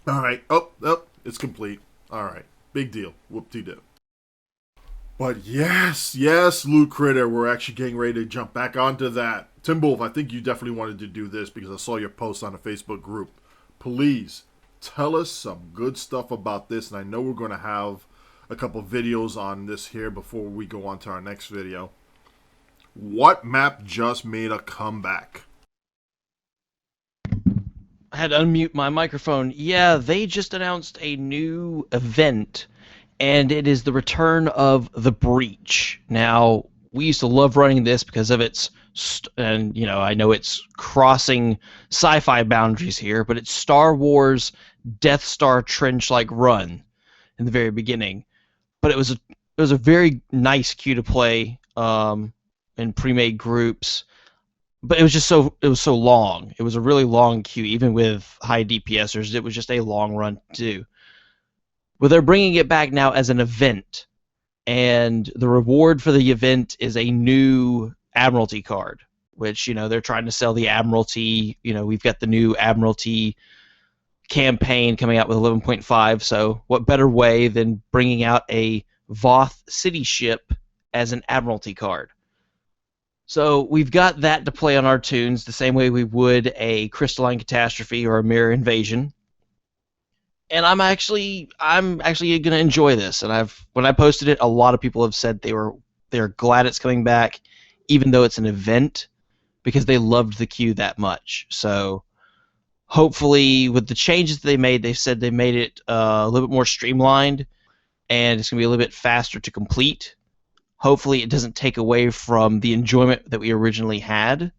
Alright, oh, it's complete. Alright, big deal. Whoop-de-doo. But yes, Loot Critter, we're actually getting ready to jump back onto that. TimberWolf, I think you definitely wanted to do this because I saw your post on the Facebook group. Please, tell us some good stuff about this, and I know we're going to have a couple videos on this here before we go on to our next video. What map just made a comeback? I had to unmute my microphone. Yeah, they just announced a new event, and it is the return of the Breach. Now, we used to love running this because of its, and you know, I know it's crossing sci-fi boundaries here, but it's Star Wars Death Star trench-like run in the very beginning. But it was a very nice queue to play in pre-made groups. But it was so long. It was a really long queue, even with high DPSers. It was just a long run to do. But they're bringing it back now as an event, and the reward for the event is a new Admiralty card, which, you know, they're trying to sell the Admiralty. You know, we've got the new Admiralty campaign coming out with 11.5, so what better way than bringing out a Voth city ship as an Admiralty card? So we've got that to play on our tunes the same way we would a Crystalline Catastrophe or a Mirror Invasion. And I'm actually going to enjoy this. And when I posted it, a lot of people have said they're glad it's coming back, even though it's an event, because they loved the queue that much. So hopefully, with the changes they made, they said they made it a little bit more streamlined, and it's going to be a little bit faster to complete. Hopefully, it doesn't take away from the enjoyment that we originally had,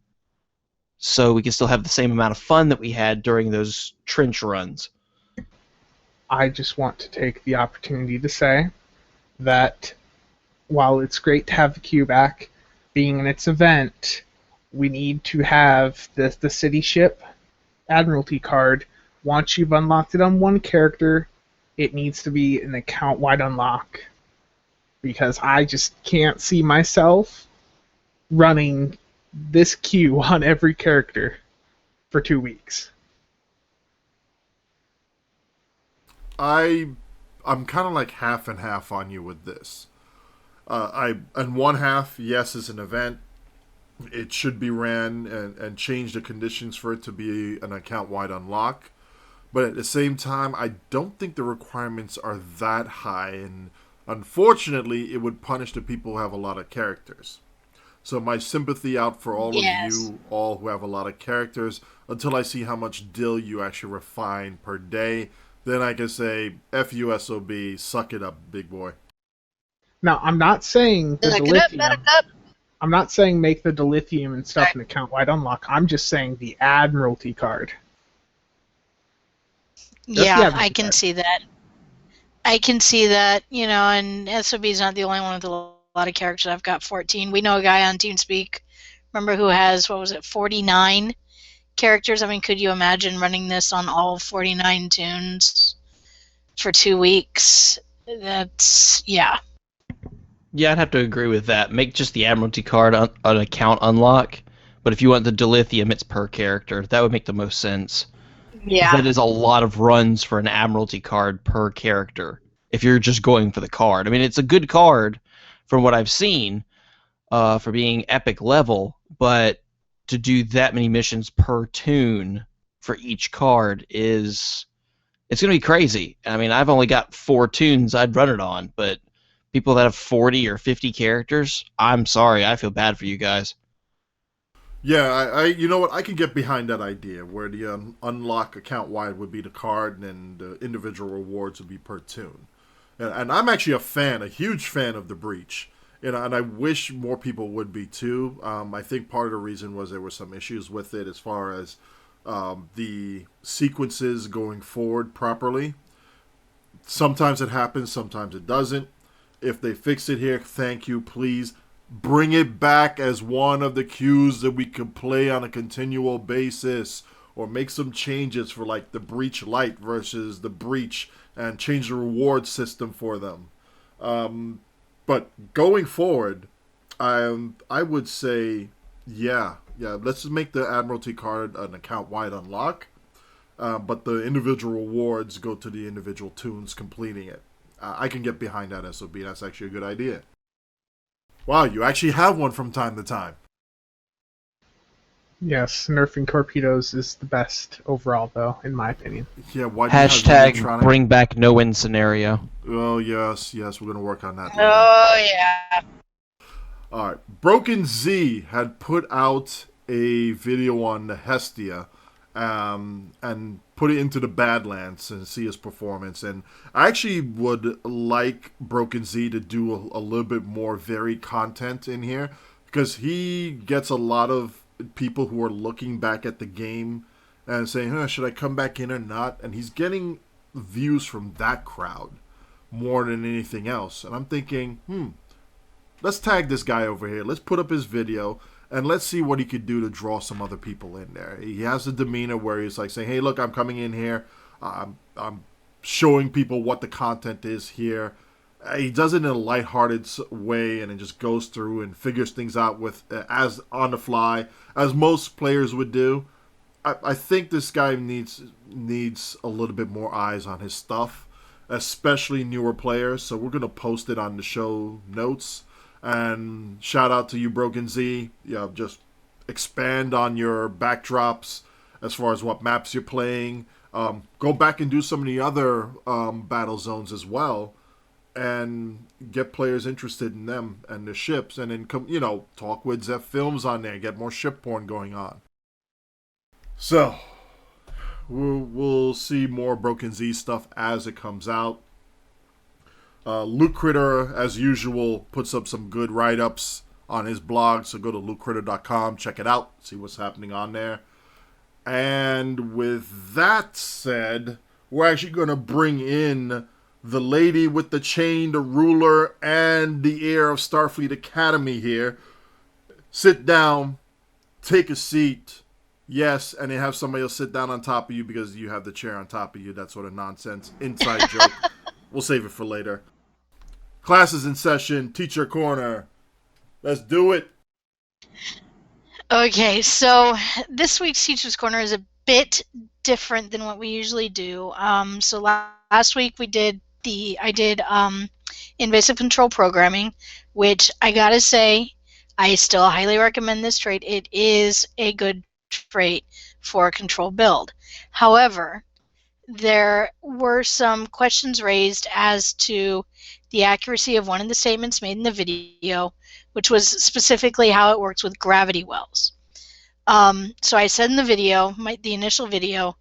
so we can still have the same amount of fun that we had during those trench runs. I just want to take the opportunity to say that while it's great to have the queue back, being in its event, we need to have the city ship Admiralty card. Once you've unlocked it on one character, it needs to be an account-wide unlock. Because I just can't see myself running this queue on every character. for 2 weeks. I'm kind of like half and half on you with this. And one half, yes, is an event. It should be ran and change the conditions for it to be an account-wide unlock. But at the same time, I don't think the requirements are that high, and unfortunately, it would punish the people who have a lot of characters. So my sympathy out for all Yes. of you, all who have a lot of characters, until I see how much dill you actually refine per day. Then I can say, F you SOB, suck it up, big boy. Now, I'm not saying the Look it up, dilithium. buttercup. I'm not saying make the dilithium and stuff an account-wide unlock. I'm just saying the Admiralty card. the Yeah, Admiralty I can card. see that. I can see that, and SOB's not the only one with a lot of characters. I've got 14. We know a guy on TeamSpeak, remember, who has, 49 characters? I mean, could you imagine running this on all 49 tunes for 2 weeks? That's, yeah. Yeah, I'd have to agree with that. Make just the Admiralty card an account unlock, but if you want the dilithium, it's per character. That would make the most sense. Yeah. That is a lot of runs for an Admiralty card per character if you're just going for the card. I mean, it's a good card from what I've seen for being epic level, but to do that many missions per tune for each card it's going to be crazy. I mean, I've only got 4 tunes I'd run it on, but people that have 40 or 50 characters, I'm sorry, I feel bad for you guys. Yeah, I you know what? I can get behind that idea where the unlock account wide would be the card and the individual rewards would be per tune. And I'm actually a huge fan of the Breach. And I wish more people would be too. I think part of the reason was there were some issues with it as far as the sequences going forward properly. Sometimes it happens, sometimes it doesn't. If they fix it here, thank you, please. Bring it back as one of the queues that we can play on a continual basis. Or make some changes for like the Breach Lite versus the Breach and change the reward system for them. But going forward, I would say, yeah, let's just make the Admiralty card an account-wide unlock. But the individual rewards go to the individual tunes completing it. I can get behind that SOB. That's actually a good idea. Wow, you actually have one from time to time. Yes, nerfing torpedoes is the best overall, though, in my opinion. Yeah, why do you have Hashtag Unitronic? bring back no win scenario. Oh, yes, we're going to work on that later. Oh, yeah. All right, Broken Z had put out a video on the Hestia and put it into the Badlands and see his performance. And I actually would like Broken Z to do a little bit more varied content in here because he gets a lot of people who are looking back at the game and saying, should I come back in or not? And he's getting views from that crowd more than anything else. And I'm thinking, let's tag this guy over here. Let's put up his video and let's see what he could do to draw some other people in there. He has a demeanor where he's like saying, hey, look, I'm coming in here. I'm showing people what the content is here. He does it in a lighthearted way, and it just goes through and figures things out with as on the fly, as most players would do. I think this guy needs a little bit more eyes on his stuff, especially newer players. So we're gonna post it on the show notes. And shout out to you, Broken Z. Just expand on your backdrops as far as what maps you're playing. Go back and do some of the other battle zones as well, and get players interested in them and the ships. And then talk with Zeph Films on there. Get more ship porn going on. So we'll see more Broken Z stuff as it comes out. Luke Critter, as usual, puts up some good write-ups on his blog, so go to lukecritter.com, check it out, see what's happening on there. And with that said, we're actually going to bring in the lady with the chain, the ruler, and the heir of Starfleet Academy here. Sit down, take a seat, yes, and then have somebody else sit down on top of you because you have the chair on top of you, that sort of nonsense. Inside joke. We'll save it for later. Class is in session. Teacher Corner. Let's do it. Okay, so this week's Teacher's Corner is a bit different than what we usually do. So last week I did invasive control programming, which I gotta say, I still highly recommend this trait. It is a good trait for a control build. However, there were some questions raised as to the accuracy of one of the statements made in the video, which was specifically how it works with gravity wells. So I said in the video, the initial video,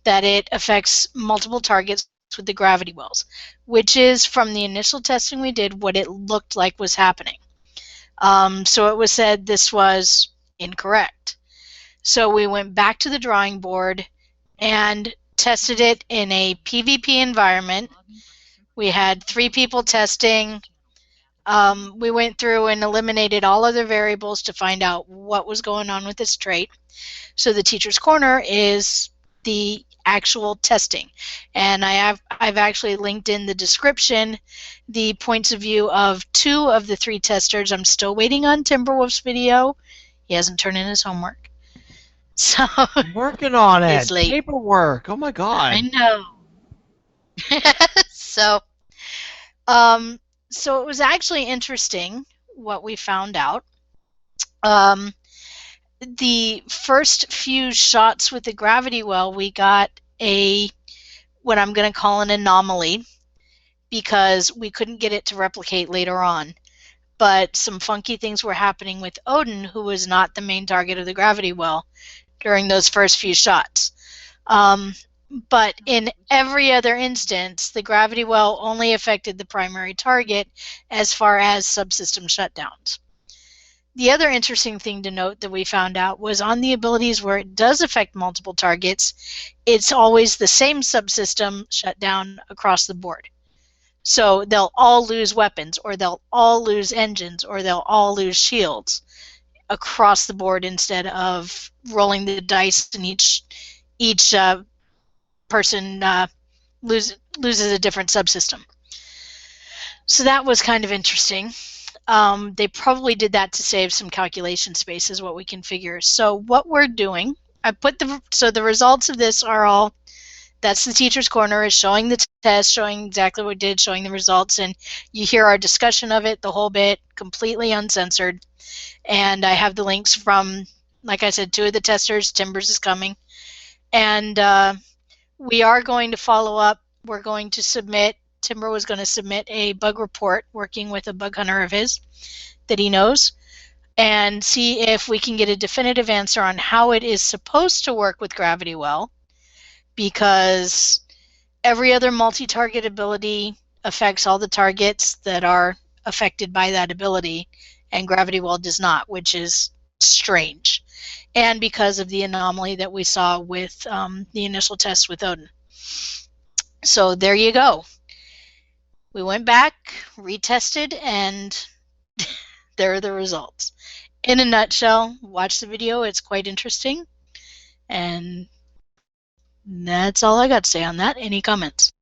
that it affects multiple targets with the gravity wells, which is, from the initial testing we did, what it looked like was happening. So it was said this was incorrect. So we went back to the drawing board and tested it in a PvP environment. We had 3 people testing. We went through and eliminated all other variables to find out what was going on with this trait. So the Teacher's Corner is the actual testing, and I've actually linked in the description the points of view of 2 of the 3 testers. I'm still waiting on TimberWolf's video. He hasn't turned in his homework, so I'm working on it. It's late. Paperwork. Oh my god. I know. So it was actually interesting what we found out. The first few shots with the gravity well, we got what I'm going to call an anomaly, because we couldn't get it to replicate later on. But some funky things were happening with Odin, who was not the main target of the gravity well during those first few shots. But in every other instance, the gravity well only affected the primary target as far as subsystem shutdowns. The other interesting thing to note that we found out was on the abilities where it does affect multiple targets, it's always the same subsystem shutdown across the board. So they'll all lose weapons, or they'll all lose engines, or they'll all lose shields across the board, instead of rolling the dice and each person loses a different subsystem. So that was kind of interesting. They probably did that to save some calculation space, is what we can figure. So what we're doing, the results of this are all, that's the Teacher's Corner, is showing the test, showing exactly what we did, showing the results, and you hear our discussion of it, the whole bit, completely uncensored. And I have the links from, like I said, 2 of the testers. Timbers is coming. And we are going to follow up. We're going to submit, Timber was going to submit a bug report working with a bug hunter of his that he knows, and see if we can get a definitive answer on how it is supposed to work with gravity well, because every other multi-target ability affects all the targets that are affected by that ability, and gravity well does not, which is strange. And because of the anomaly that we saw with the initial test with Odin. So there you go. We went back, retested, and there are the results. In a nutshell, watch the video. It's quite interesting. And that's all I got to say on that. Any comments?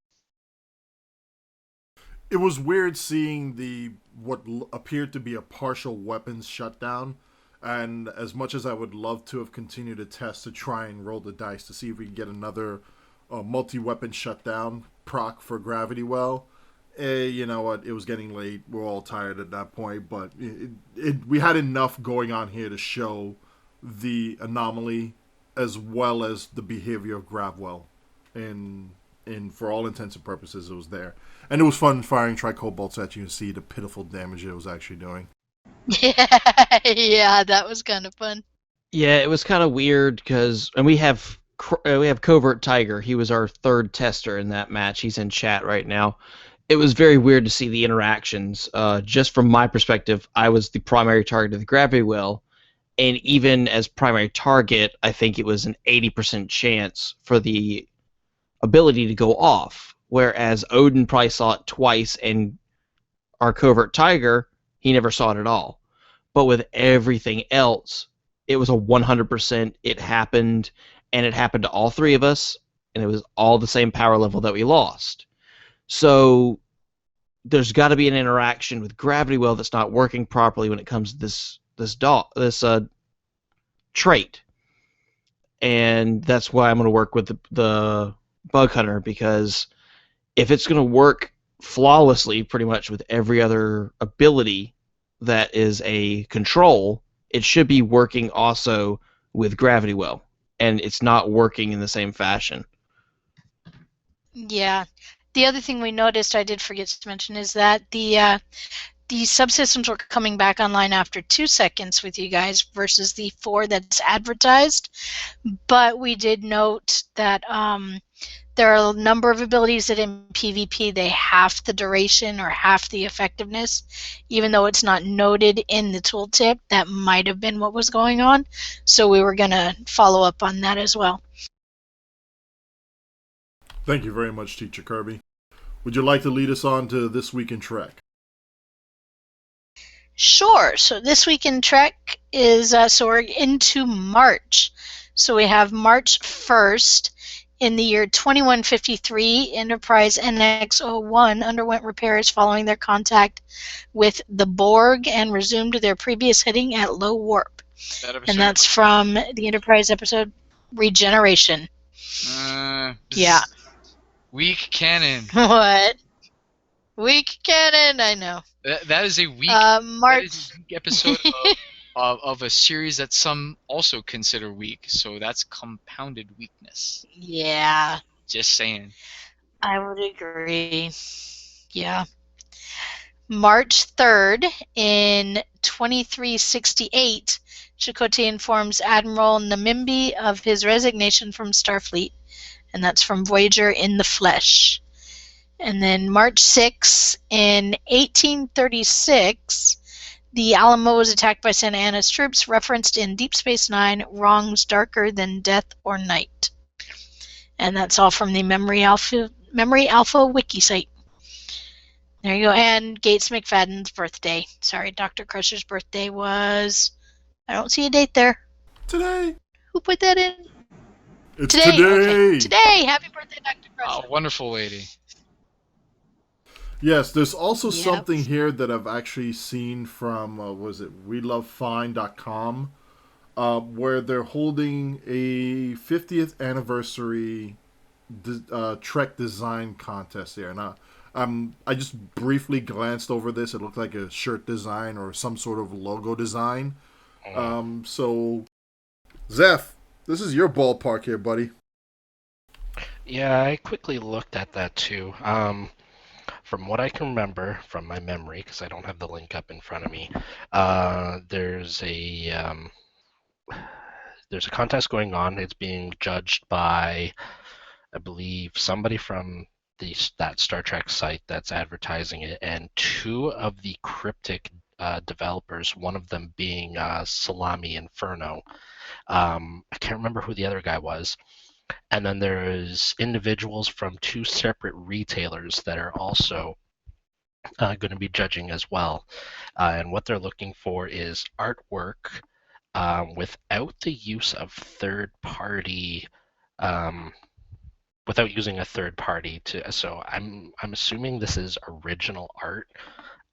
It was weird seeing what appeared to be a partial weapons shutdown. And as much as I would love to have continued to test to try and roll the dice to see if we can get another multi-weapon shutdown proc for gravity well, you know what? It was getting late. We're all tired at that point, but we had enough going on here to show the anomaly as well as the behavior of Gravwell. And for all intents and purposes, it was there. And it was fun firing tricobolts at you and see the pitiful damage it was actually doing. Yeah, that was kind of fun. Yeah, it was kind of weird because, and we have Covert Tiger. He was our 3rd tester in that match. He's in chat right now. It was very weird to see the interactions. Just from my perspective, I was the primary target of the gravity well, and even as primary target, I think it was an 80% chance for the ability to go off. Whereas Odin probably saw it twice, and our Covert Tiger, he never saw it at all. But with everything else, it was a 100%. It happened, and it happened to all 3 of us, and it was all the same power level that we lost. So there's got to be an interaction with gravity well that's not working properly when it comes to this trait. And that's why I'm going to work with the bug hunter, because if it's going to work flawlessly pretty much with every other ability that is a control, it should be working also with gravity well, and it's not working in the same fashion. Yeah. The other thing we noticed, I did forget to mention, is that the subsystems were coming back online after 2 seconds with you guys versus the 4 that's advertised. But we did note that there are a number of abilities that in PvP they half the duration or half the effectiveness, even though it's not noted in the tooltip. That might have been what was going on. So we were going to follow up on that as well. Thank you very much, TeacherKirby. Would you like to lead us on to This Week in Trek? Sure. So this week in Trek is, so we're into March. So we have March 1st. In the year 2153, Enterprise NX-01 underwent repairs following their contact with the Borg and resumed their previous heading at low warp. And that's from the Enterprise episode Regeneration. Yeah. Weak canon. What? Weak canon, I know. That is a weak, March... that is a weak episode of a series that some also consider weak, so that's compounded weakness. Yeah. Just saying. I would agree. Yeah. March 3rd, in 2368, Chakotay informs Admiral Namimbi of his resignation from Starfleet, and that's from Voyager in the Flesh. And then March 6th, in 1836, the Alamo was attacked by Santa Anna's troops, referenced in Deep Space Nine, Wrongs Darker Than Death or Night. And that's all from the Memory Alpha wiki site. There you go. And Gates McFadden's birthday. Sorry, Dr. Crusher's birthday was... I don't see a date there. Today. Who put that in? It's today. Okay. Today. Happy birthday, Dr. Crusher. Oh, wonderful lady. Yes, there's also something here that I've actually seen from, WeLoveFine.com, where they're holding a 50th anniversary Trek design contest here. And I just briefly glanced over this. It looked like a shirt design or some sort of logo design. So, Zeph, this is your ballpark here, buddy. Yeah, I quickly looked at that too. From what I can remember from my memory, because I don't have the link up in front of me, there's a contest going on. It's being judged by, I believe, somebody from that Star Trek site that's advertising it, and 2 of the cryptic developers, one of them being Salami Inferno. I can't remember who the other guy was. And then there's individuals from 2 separate retailers that are also going to be judging as well. And what they're looking for is artwork without the use of third-party, without using a third party to. So I'm assuming this is original art.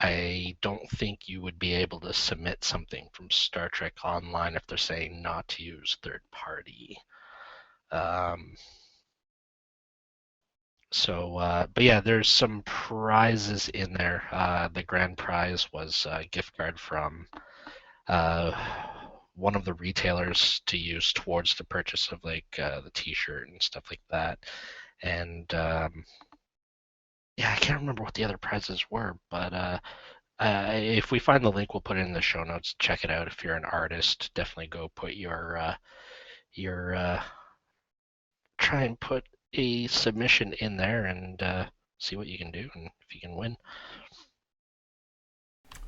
I don't think you would be able to submit something from Star Trek Online if they're saying not to use third party. But yeah, there's some prizes in there. The grand prize was a gift card from one of the retailers to use towards the purchase of the t-shirt and stuff like that. And yeah, I can't remember what the other prizes were, but if we find the link, we'll put it in the show notes. Check it out. If you're an artist, definitely go put your try and put a submission in there and see what you can do and if you can win.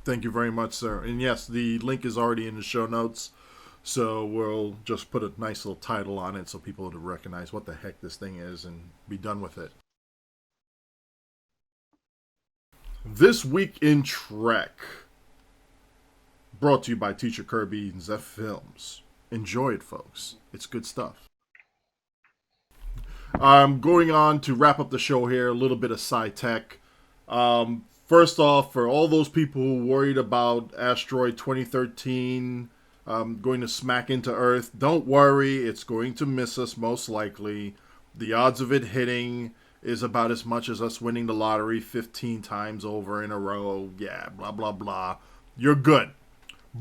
Thank you very much, sir. And yes, the link is already in the show notes, so we'll just put a nice little title on it so people will recognize what the heck this thing is and be done with it. This Week in Trek, brought to you by TeacherKirby and Zeph Films. Enjoy it, folks. It's good stuff. I'm going on to wrap up the show here, a little bit of sci-tech. First off, for all those people who worried about Asteroid 2013 going to smack into Earth. Don't worry, it's going to miss us most likely. The odds of it hitting is about as much as us winning the lottery 15 times over in a row. Yeah, blah, blah, blah. You're good.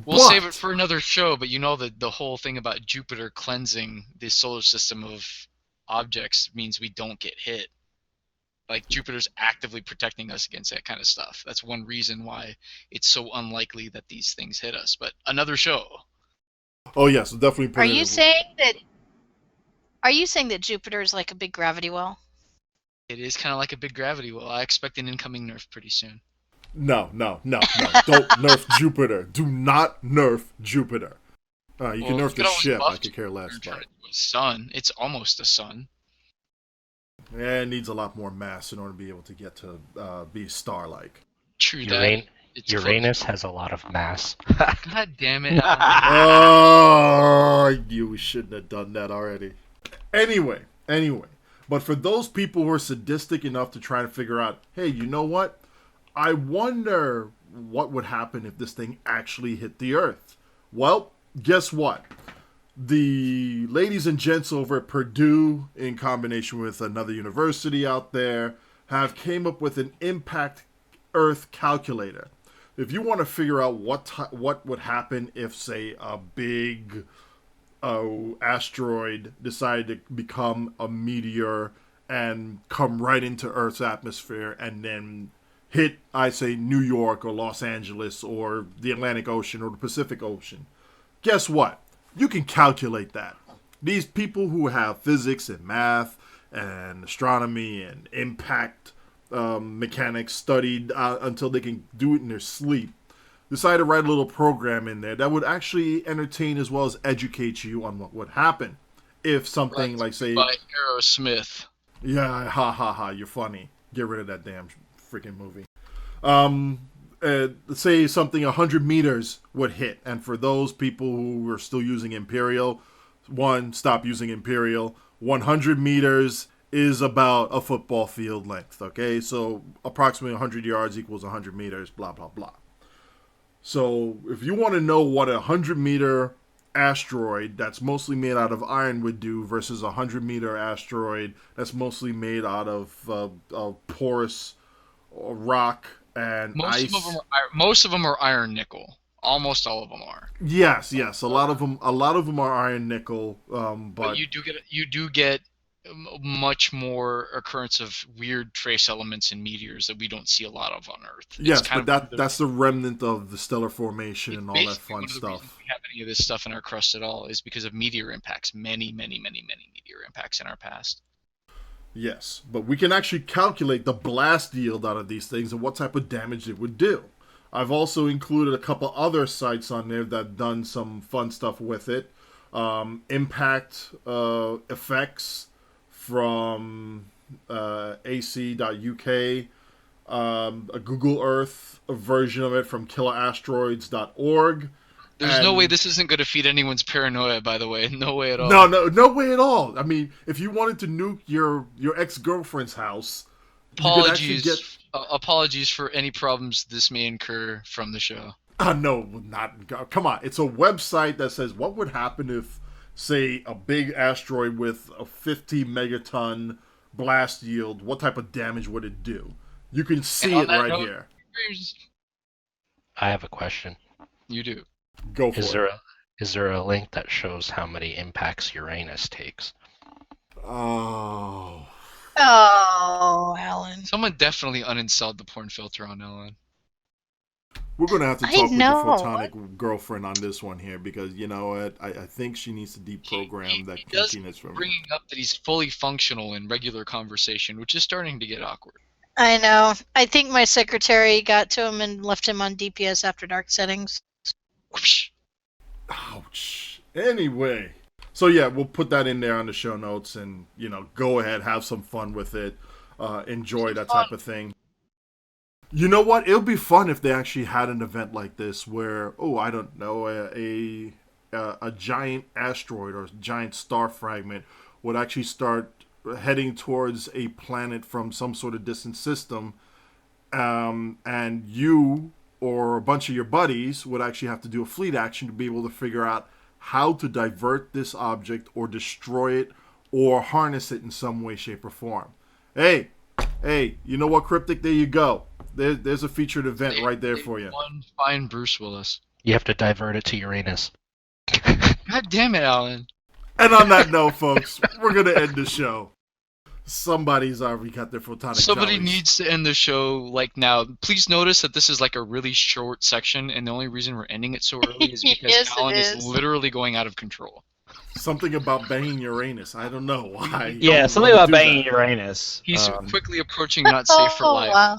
We'll save it for another show, but you know that the whole thing about Jupiter cleansing the solar system of objects means we don't get hit. Like, Jupiter's actively protecting us against that kind of stuff. That's one reason why it's so unlikely that these things hit us. But another show. Oh, yes, definitely put Are it you in. saying that Jupiter is like a big gravity well? It is kind of like a big gravity well. I expect an incoming nerf pretty soon. No. Don't nerf Jupiter. Do not nerf Jupiter. You can nerf the ship. I could care less. Turn it to a sun. It's almost a sun. Yeah, it needs a lot more mass in order to be able to get to be star-like. True that. Uranus has a lot of mass. God damn it. Oh, you shouldn't have done that already. Anyway. But for those people who are sadistic enough to try to figure out, hey, you know what? I wonder what would happen if this thing actually hit the Earth. Well, guess what? The ladies and gents over at Purdue, in combination with another university out there, have came up with an impact Earth calculator. If you want to figure out what would happen if, say, a big asteroid decided to become a meteor and come right into Earth's atmosphere and then hit, I say, New York or Los Angeles or the Atlantic Ocean or the Pacific Ocean. Guess what? You can calculate that. These people who have physics and math and astronomy and impact mechanics studied until they can do it in their sleep, decided to write a little program in there that would actually entertain as well as educate you on what would happen if something like, say... By Aerosmith. Yeah, ha, you're funny. Get rid of that damn freaking movie. Say something 100 meters would hit, and for those people who are still using Imperial, stop using Imperial. 100 meters is about a football field length, okay? So approximately 100 yards equals 100 meters, blah, blah, blah. So if you want to know what a 100-meter asteroid that's mostly made out of iron would do versus a 100-meter asteroid that's mostly made out of porous rock and ice. Most of them are iron nickel. Almost all of them are. Yes. A lot of them are iron nickel. But you do get much more occurrence of weird trace elements in meteors that we don't see a lot of on Earth. Yes, but that's the remnant of the stellar formation and all that fun stuff. We have any of this stuff in our crust at all is because of meteor impacts. Many meteor impacts in our past. Yes, but we can actually calculate the blast yield out of these things and what type of damage it would do. I've also included a couple other sites on there that have done some fun stuff with it. Impact effects from ac.uk, a Google Earth version of it from killerasteroids.org. There's no way this isn't going to feed anyone's paranoia, by the way. No way at all. No way at all. I mean, if you wanted to nuke your ex-girlfriend's house, apologies for any problems this may incur from the show. No, not. Come on. It's a website that says what would happen if, say, a big asteroid with a 50 megaton blast yield, what type of damage would it do? You can see it right here. I have a question. You do. Go for it. Is there a link that shows how many impacts Uranus takes? Oh, Alan. Someone definitely uninstalled the porn filter on Ellen. We're going to have to talk with your photonic girlfriend on this one here because, you know what, I think she needs to deprogram that emptiness from bringing up that he's fully functional in regular conversation, which is starting to get awkward. I know. I think my secretary got to him and left him on DPS after dark settings. Whoosh. Ouch. Anyway. So yeah, we'll put that in there on the show notes and, you know, go ahead, have some fun with it. Enjoy that type of thing. You know what? It would be fun if they actually had an event like this where, I don't know, a giant asteroid or giant star fragment would actually start heading towards a planet from some sort of distant system, and you or a bunch of your buddies would actually have to do a fleet action to be able to figure out how to divert this object or destroy it or harness it in some way, shape, or form. Hey, you know what, Cryptic? There you go. There's a featured event right there for you. One fine Bruce Willis. You have to divert it to Uranus. God damn it, Alan. And on that note, folks, we're going to end the show. Somebody's already got their photonic Somebody jollies. needs to end the show like now. Please notice that this is like a really short section, and the only reason we're ending it so early is because Yes, it Alan is is. literally going out of control. Something about banging Uranus. I don't know why. Yeah, Don't something wanna about do banging that. Uranus. He's quickly approaching not safe for life. Wow.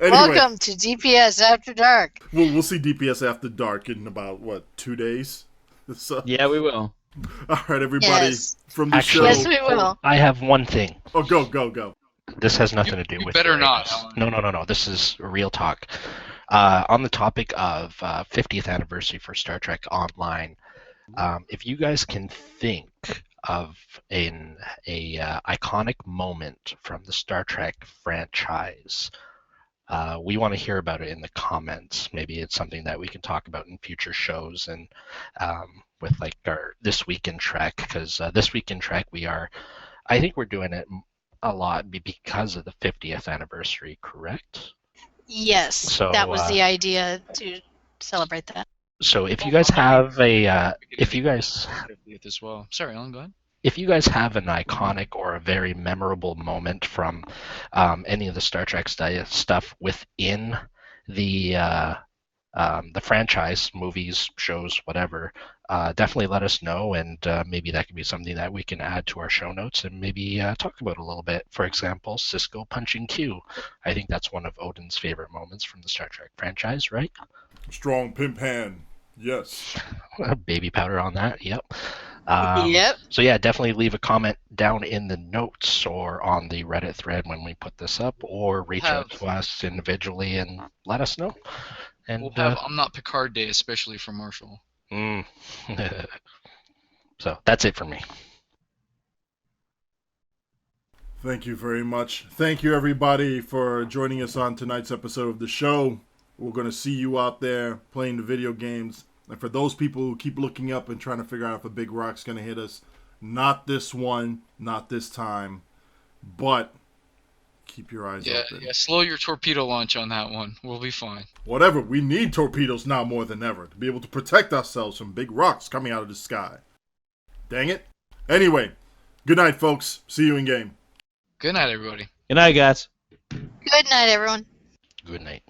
Anyway, Welcome to DPS After Dark. we'll see DPS After Dark in about, 2 days? So, Yeah, we will. all right, everybody. Yes. From the Actually- Yes, show. we will. I have one thing. Oh, go. This has nothing to do You with better not, Uranus. Alan. No. This is real talk. On the topic of 50th anniversary for Star Trek Online, if you guys can think of a iconic moment from the Star Trek franchise, we want to hear about it in the comments. Maybe it's something that we can talk about in future shows and with like our This Week in Trek, because This Week in Trek I think we're doing it a lot because of the 50th anniversary, correct? Yes, So, that was the idea to celebrate that. So if you guys have As well. Sorry, Alan, go ahead. if you guys have an iconic or a very memorable moment from any of the Star Trek stuff within the franchise, movies, shows, whatever, definitely let us know, and maybe that could be something that we can add to our show notes and maybe talk about a little bit. For example, Cisco punching Q. I think that's one of Odin's favorite moments from the Star Trek franchise, right? Strong pimp hand. Yes. Baby powder on that, yep. Yep. So yeah, definitely leave a comment down in the notes or on the Reddit thread when we put this up, or reach out to us individually and let us know. And We'll have I'm Not Picard Day, especially for Marshall. So that's it for me. Thank you very much. Thank you, everybody, for joining us on tonight's episode of the show. We're going to see you out there playing the video games. And for those people who keep looking up and trying to figure out if a big rock's going to hit us, not this one, not this time, but keep your eyes open. Yeah, slow your torpedo launch on that one. We'll be fine. Whatever, we need torpedoes now more than ever to be able to protect ourselves from big rocks coming out of the sky. Dang it. Anyway, good night, folks. See you in game. Good night, everybody. Good night, guys. Good night, everyone. Good night.